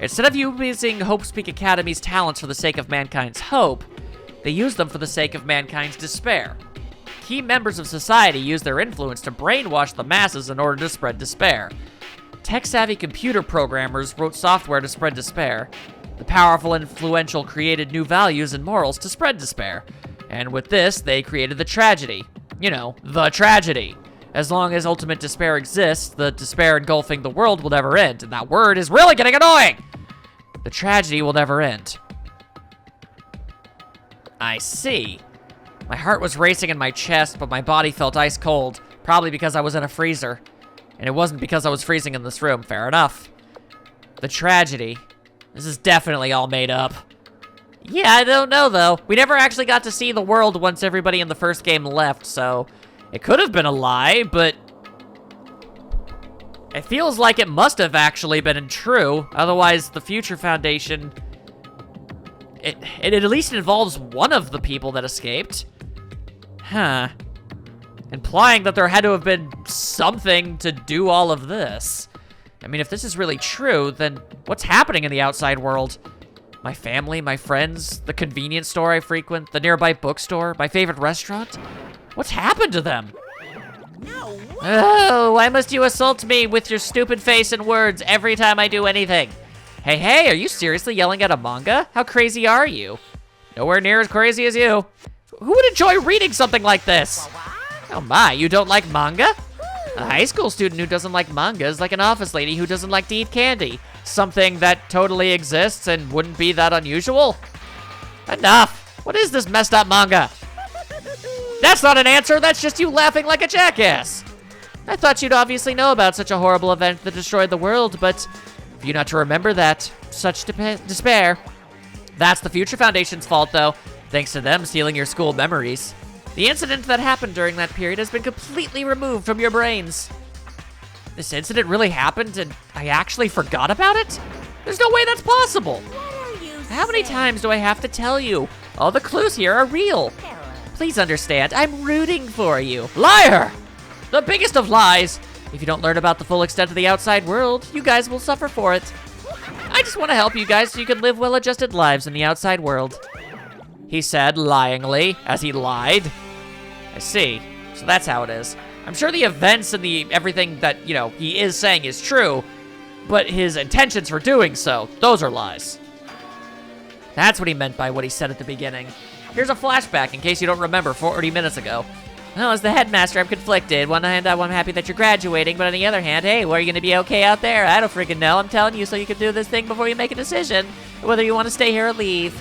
Instead of using Hope's Peak Academy's talents for the sake of mankind's hope, they used them for the sake of mankind's despair. Key members of society used their influence to brainwash the masses in order to spread despair. Tech-savvy computer programmers wrote software to spread despair. The powerful and influential created new values and morals to spread despair. And with this, they created the tragedy. You know, the tragedy. As long as ultimate despair exists, the despair engulfing the world will never end. And that word is really getting annoying! The tragedy will never end. I see. My heart was racing in my chest, but my body felt ice cold. Probably because I was in a freezer. And it wasn't because I was freezing in this room, fair enough. The tragedy. This is definitely all made up. Yeah, I don't know though. We never actually got to see the world once everybody in the first game left, so it could have been a lie, but it feels like it must have actually been true. Otherwise, the Future Foundation, it at least involves one of the people that escaped. Huh. Implying that there had to have been something to do all of this. I mean, if this is really true, then what's happening in the outside world? My family, my friends, the convenience store I frequent, the nearby bookstore, my favorite restaurant? What's happened to them? No way. Oh, why must you assault me with your stupid face and words every time I do anything? Hey, are you seriously yelling at a manga? How crazy are you? Nowhere near as crazy as you. Who would enjoy reading something like this? Oh my, you don't like manga? A high school student who doesn't like manga is like an office lady who doesn't like to eat candy. Something that totally exists and wouldn't be that unusual. Enough! What is this messed up manga? That's not an answer, that's just you laughing like a jackass. I thought you'd obviously know about such a horrible event that destroyed the world, but for you not to remember that, such despair. That's the Future Foundation's fault though, thanks to them stealing your school memories. The incident that happened during that period has been completely removed from your brains. This incident really happened and I actually forgot about it? There's no way that's possible. What are you How many saying? times do I have to tell you? All the clues here are real. Please understand, I'm rooting for you. Liar! The biggest of lies. If you don't learn about the full extent of the outside world, you guys will suffer for it. I just want to help you guys so you can live well-adjusted lives in the outside world. He said, lyingly, as he lied. I see. So that's how it is. I'm sure the events and everything that, you know, he is saying is true, but his intentions for doing so, those are lies. That's what he meant by what he said at the beginning. Here's a flashback in case you don't remember 40 minutes ago. Well, as the headmaster, I'm conflicted. One hand, I'm happy that you're graduating, but on the other hand, hey, are you going to be okay out there? I don't freaking know. I'm telling you so you can do this thing before you make a decision, whether you want to stay here or leave.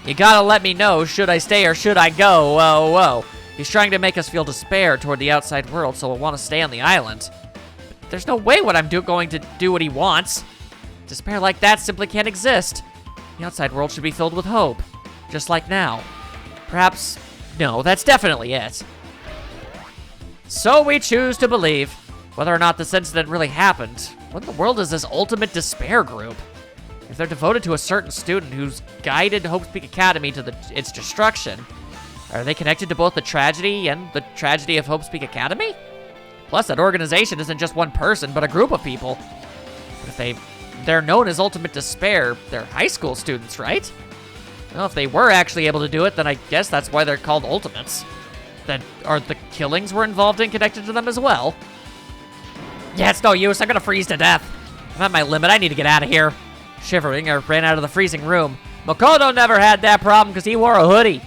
You gotta let me know, should I stay or should I go? Whoa, whoa. He's trying to make us feel despair toward the outside world, so we'll want to stay on the island. But there's no way going to do what he wants. Despair like that simply can't exist. The outside world should be filled with hope, just like now. Perhaps, no, that's definitely it. So we choose to believe, whether or not this incident really happened. What in the world is this ultimate despair group? If they're devoted to a certain student who's guided Hope's Peak Academy to its destruction, are they connected to both the tragedy and the tragedy of Hope's Peak Academy? Plus, that organization isn't just one person, but a group of people. But if they're known as Ultimate Despair, they're high school students, right? Well, if they were actually able to do it, then I guess that's why they're called Ultimates. Then are the killings we're involved in connected to them as well? Yeah, it's no use. I'm gonna freeze to death. I'm at my limit. I need to get out of here. Shivering, I ran out of the freezing room. Makoto never had that problem because he wore a hoodie.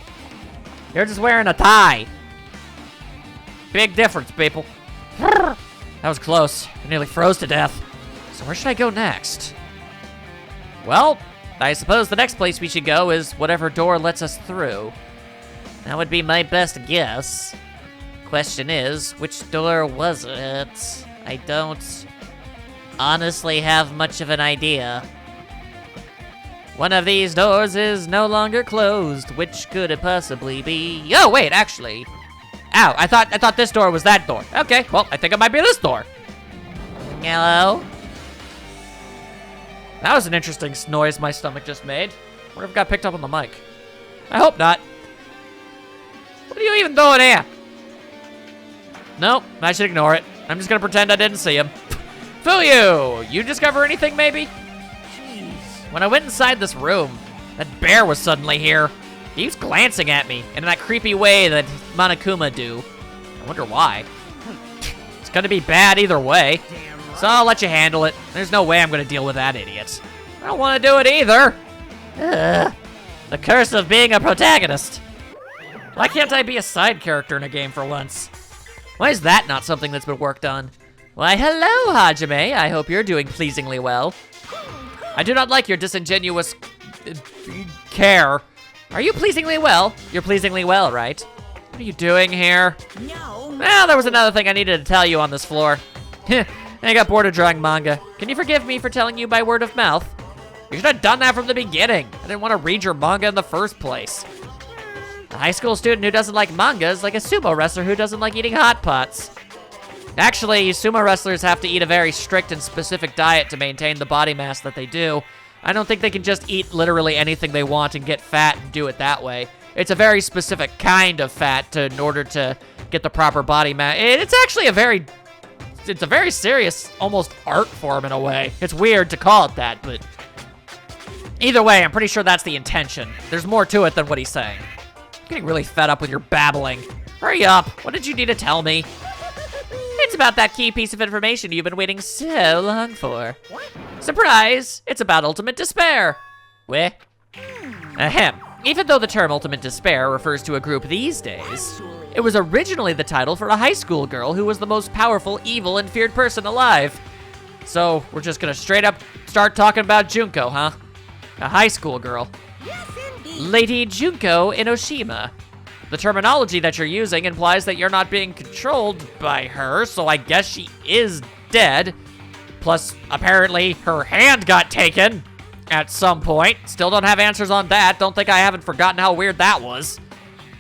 You're just wearing a tie. Big difference, people. That was close. I nearly froze to death. So where should I go next? Well, I suppose the next place we should go is whatever door lets us through. That would be my best guess. Question is, which door was it? I don't honestly have much of an idea. One of these doors is no longer closed. Which could it possibly be? Oh, wait, actually. Ow, I thought this door was that door. Okay, well, I think it might be this door. Hello? That was an interesting noise my stomach just made. I wonder if it got picked up on the mic. I hope not. What are you even doing here? Nope, I should ignore it. I'm just gonna pretend I didn't see him. Fuyu! You discover anything, maybe? When I went inside this room, that bear was suddenly here. He was glancing at me in that creepy way that Monokuma do. I wonder why. It's gonna be bad either way. So I'll let you handle it. There's no way I'm gonna deal with that idiot. I don't wanna do it either. Ugh. The curse of being a protagonist. Why can't I be a side character in a game for once? Why is that not something that's been worked on? Why, hello, Hajime. I hope you're doing pleasingly well. I do not like your disingenuous care. Are you pleasingly well? You're pleasingly well, right? What are you doing here? No. Well, there was another thing I needed to tell you on this floor. I got bored of drawing manga. Can you forgive me for telling you by word of mouth? You should have done that from the beginning. I didn't want to read your manga in the first place. A high school student who doesn't like manga is like a sumo wrestler who doesn't like eating hot pots. Actually, sumo wrestlers have to eat a very strict and specific diet to maintain the body mass that they do. I don't think they can just eat literally anything they want and get fat and do it that way. It's a very specific kind of fat in order to get the proper body mass. It's actually it's a very serious, almost art form in a way. It's weird to call it that, but either way, I'm pretty sure that's the intention. There's more to it than what he's saying. I'm getting really fed up with your babbling. Hurry up. What did you need to tell me? It's about that key piece of information you've been waiting so long for. Surprise! It's about Ultimate Despair. Weh? Ahem. Even though the term Ultimate Despair refers to a group these days, it was originally the title for a high school girl who was the most powerful, evil, and feared person alive. So, we're just gonna straight up start talking about Junko, huh? A high school girl. Yes, indeed. Lady Junko Inoshima. The terminology that you're using implies that you're not being controlled by her, so I guess she is dead. Plus, apparently, her hand got taken at some point. Still don't have answers on that. Don't think I haven't forgotten how weird that was.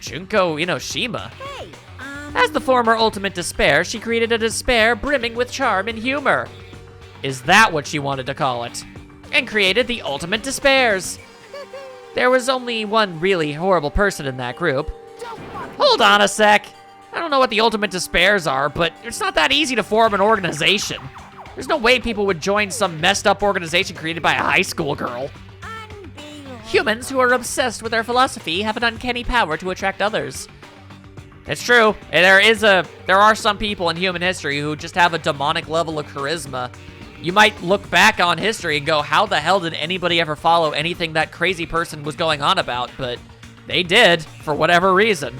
Junko Inoshima. Hey, As the former Ultimate Despair, she created a despair brimming with charm and humor. Is that what she wanted to call it? And created the Ultimate Despairs. There was only one really horrible person in that group. Hold on a sec. I don't know what the Ultimate Despairs are, but it's not that easy to form an organization. There's no way people would join some messed up organization created by a high school girl. unbelievable. Humans who are obsessed with their philosophy have an uncanny power to attract others. It's true. There are some people in human history who just have a demonic level of charisma. You might look back on history and go, how the hell did anybody ever follow anything that crazy person was going on about? But they did, for whatever reason.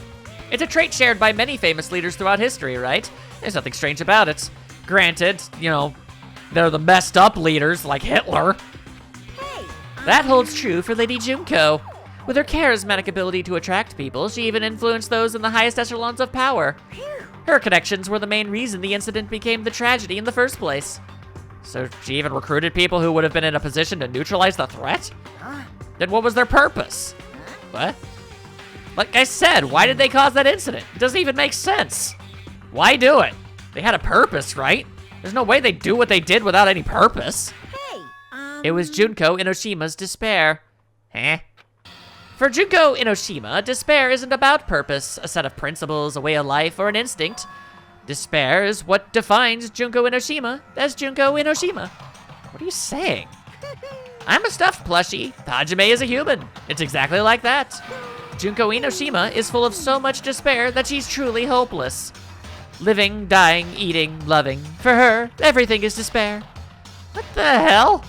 It's a trait shared by many famous leaders throughout history, right? There's nothing strange about it. Granted, you know, they're the messed up leaders like Hitler. Hey, That holds true for Lady Junko. With her charismatic ability to attract people, she even influenced those in the highest echelons of power. Her connections were the main reason the incident became the tragedy in the first place. So she even recruited people who would have been in a position to neutralize the threat? Then what was their purpose? What? Like I said, why did they cause that incident? It doesn't even make sense. Why do it? They had a purpose, right? There's no way they'd do what they did without any purpose. Hey, It was Junko Inoshima's despair. Huh? For Junko Inoshima, despair isn't about purpose, a set of principles, a way of life, or an instinct. Despair is what defines Junko Inoshima as Junko Inoshima. What are you saying? I'm a stuffed plushie. Hajime is a human. It's exactly like that. Junko Inoshima is full of so much despair that she's truly hopeless. Living, dying, eating, loving. For her, everything is despair. What the hell?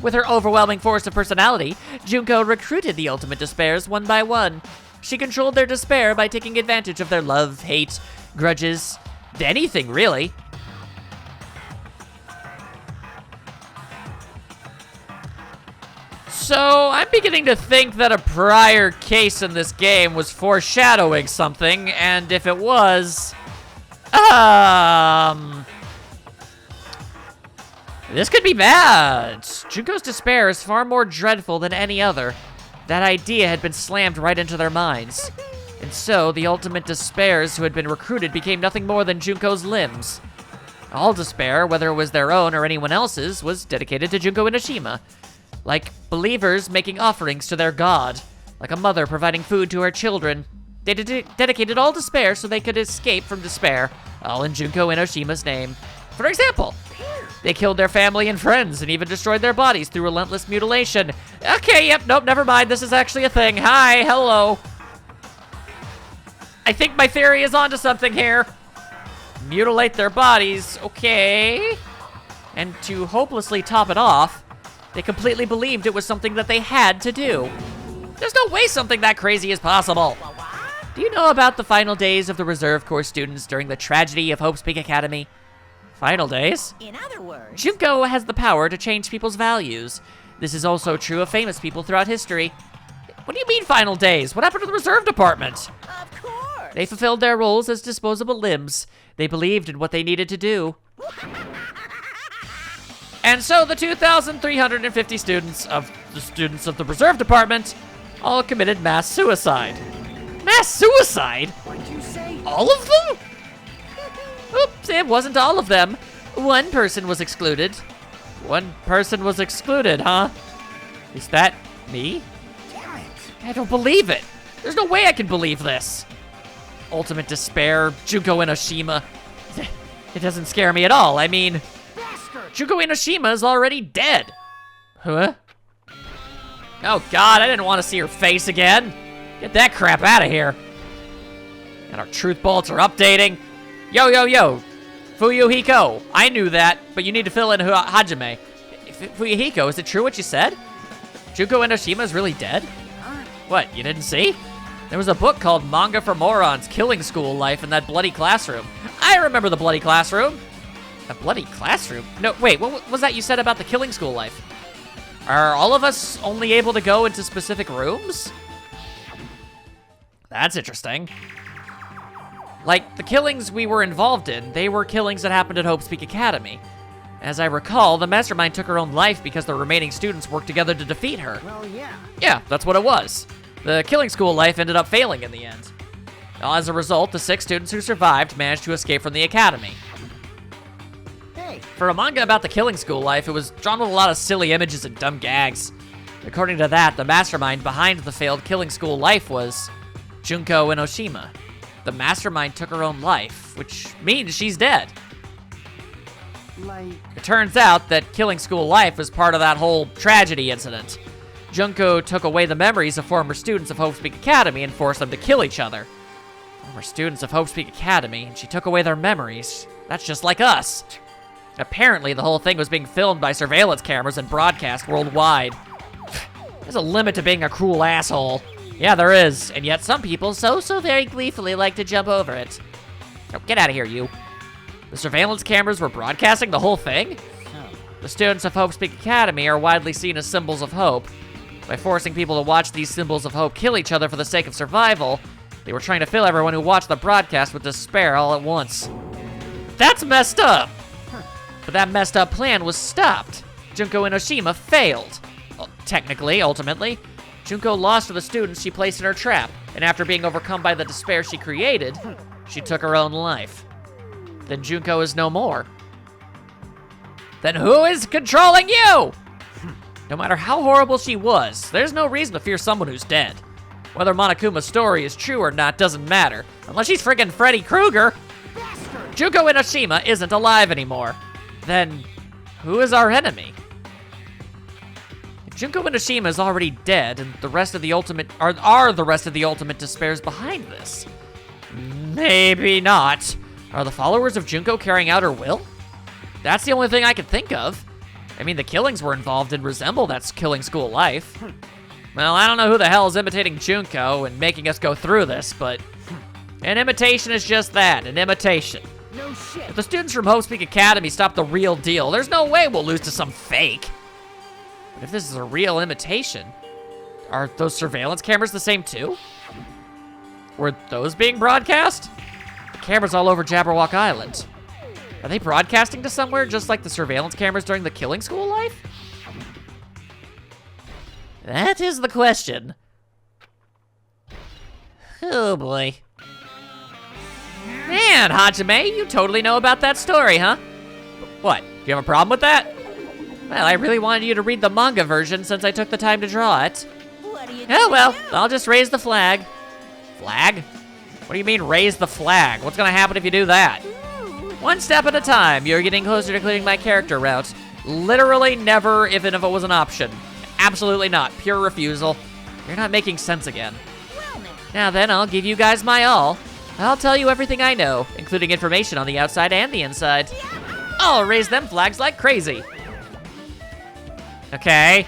With her overwhelming force of personality, Junko recruited the ultimate despairs one by one. She controlled their despair by taking advantage of their love, hate, grudges, anything really. So, I'm beginning to think that a prior case in this game was foreshadowing something, and if it was, this could be bad. Junko's despair is far more dreadful than any other. That idea had been slammed right into their minds. And so, the ultimate despairs who had been recruited became nothing more than Junko's limbs. All despair, whether it was their own or anyone else's, was dedicated to Junko Inoshima. Like believers making offerings to their god. Like a mother providing food to her children. They dedicated all despair so they could escape from despair, all in Junko Inoshima's name. For example, they killed their family and friends and even destroyed their bodies through relentless mutilation. Okay, yep, nope, never mind. This is actually a thing. Hi, hello. I think my theory is onto something here. Mutilate their bodies, okay. And to hopelessly top it off, they completely believed it was something that they had to do. There's no way something that crazy is possible. Do you know about the final days of the Reserve Corps students during the tragedy of Hope's Peak Academy? Final days? in other words, Junko has the power to change people's values. This is also true of famous people throughout history. What do you mean final days? What happened to the Reserve Department? of course. They fulfilled their roles as disposable limbs. They believed in what they needed to do. And so the 2,350 students of the Reserve Department all committed mass suicide. Mass suicide? What'd you say? All of them? Oops, it wasn't all of them. One person was excluded. One person was excluded, huh? Is that me? Damn it. I don't believe it. There's no way I can believe this. Ultimate despair, Junko Inoshima. It doesn't scare me at all. I mean, Bastard. Junko Inoshima is already dead. Huh? Oh God, I didn't want to see her face again. Get that crap out of here. And our truth bullets are updating. Yo, yo, yo. Fuyuhiko, I knew that, but you need to fill in Hajime. Fuyuhiko, is it true what you said? Junko Inoshima is really dead? What, you didn't see? There was a book called Manga for Morons, Killing School Life in that bloody classroom. I remember the bloody classroom. A bloody classroom? No, wait, what was that you said about the Killing School Life? Are all of us only able to go into specific rooms? That's interesting. Like, the killings we were involved in, they were killings that happened at Hope's Peak Academy. As I recall, the mastermind took her own life because the remaining students worked together to defeat her. Well, yeah. Yeah, that's what it was. The Killing School Life ended up failing in the end. As a result, the 6 students who survived managed to escape from the academy. Hey. For a manga about the Killing School Life, it was drawn with a lot of silly images and dumb gags. According to that, the mastermind behind the failed Killing School Life was Junko Inoshima. The mastermind took her own life, which means she's dead. Like, It turns out that Killing School Life was part of that whole tragedy incident. Junko took away the memories of former students of Hope's Peak Academy and forced them to kill each other. Former students of Hope's Peak Academy, and she took away their memories. That's just like us. Apparently, the whole thing was being filmed by surveillance cameras and broadcast worldwide. There's a limit to being a cruel asshole. Yeah, there is, and yet some people so very gleefully like to jump over it. Oh, get out of here, you. The surveillance cameras were broadcasting the whole thing? The students of Hope's Peak Academy are widely seen as symbols of hope. By forcing people to watch these symbols of hope kill each other for the sake of survival, they were trying to fill everyone who watched the broadcast with despair all at once. That's messed up! But that messed up plan was stopped. Junko Enoshima failed. Well, technically, ultimately. Junko lost to the students she placed in her trap, and after being overcome by the despair she created, she took her own life. Then Junko is no more. Then who is controlling you? No matter how horrible she was, there's no reason to fear someone who's dead. Whether Monokuma's story is true or not doesn't matter, unless she's friggin' Freddy Krueger. Junko Enoshima isn't alive anymore. Then, who is our enemy? If Junko Enoshima is already dead, and the rest of the ultimate are the rest of the ultimate despairs behind this? Maybe not. Are the followers of Junko carrying out her will? That's the only thing I can think of. I mean, the killings were involved and resemble that killing school life. Well, I don't know who the hell is imitating Junko and making us go through this, but an imitation is just that, an imitation. No shit. If the students from Hope Speak Academy stop the real deal, there's no way we'll lose to some fake. But if this is a real imitation, are those surveillance cameras the same too? Were those being broadcast? The cameras all over Jabberwock Island. Are they broadcasting to somewhere just like the surveillance cameras during the killing school life? That is the question. Oh boy. Man, Hajime, you totally know about that story, huh? What, do you have a problem with that? Well, I really wanted you to read the manga version since I took the time to draw it. What are you Oh well, doing? I'll just raise the flag. Flag? What do you mean raise the flag? What's gonna happen if you do that? One step at a time, you're getting closer to clearing my character route. Literally never, even if it was an option. Absolutely not, pure refusal. You're not making sense again. Now then, I'll give you guys my all. I'll tell you everything I know, including information on the outside and the inside. I'll raise them flags like crazy. Okay.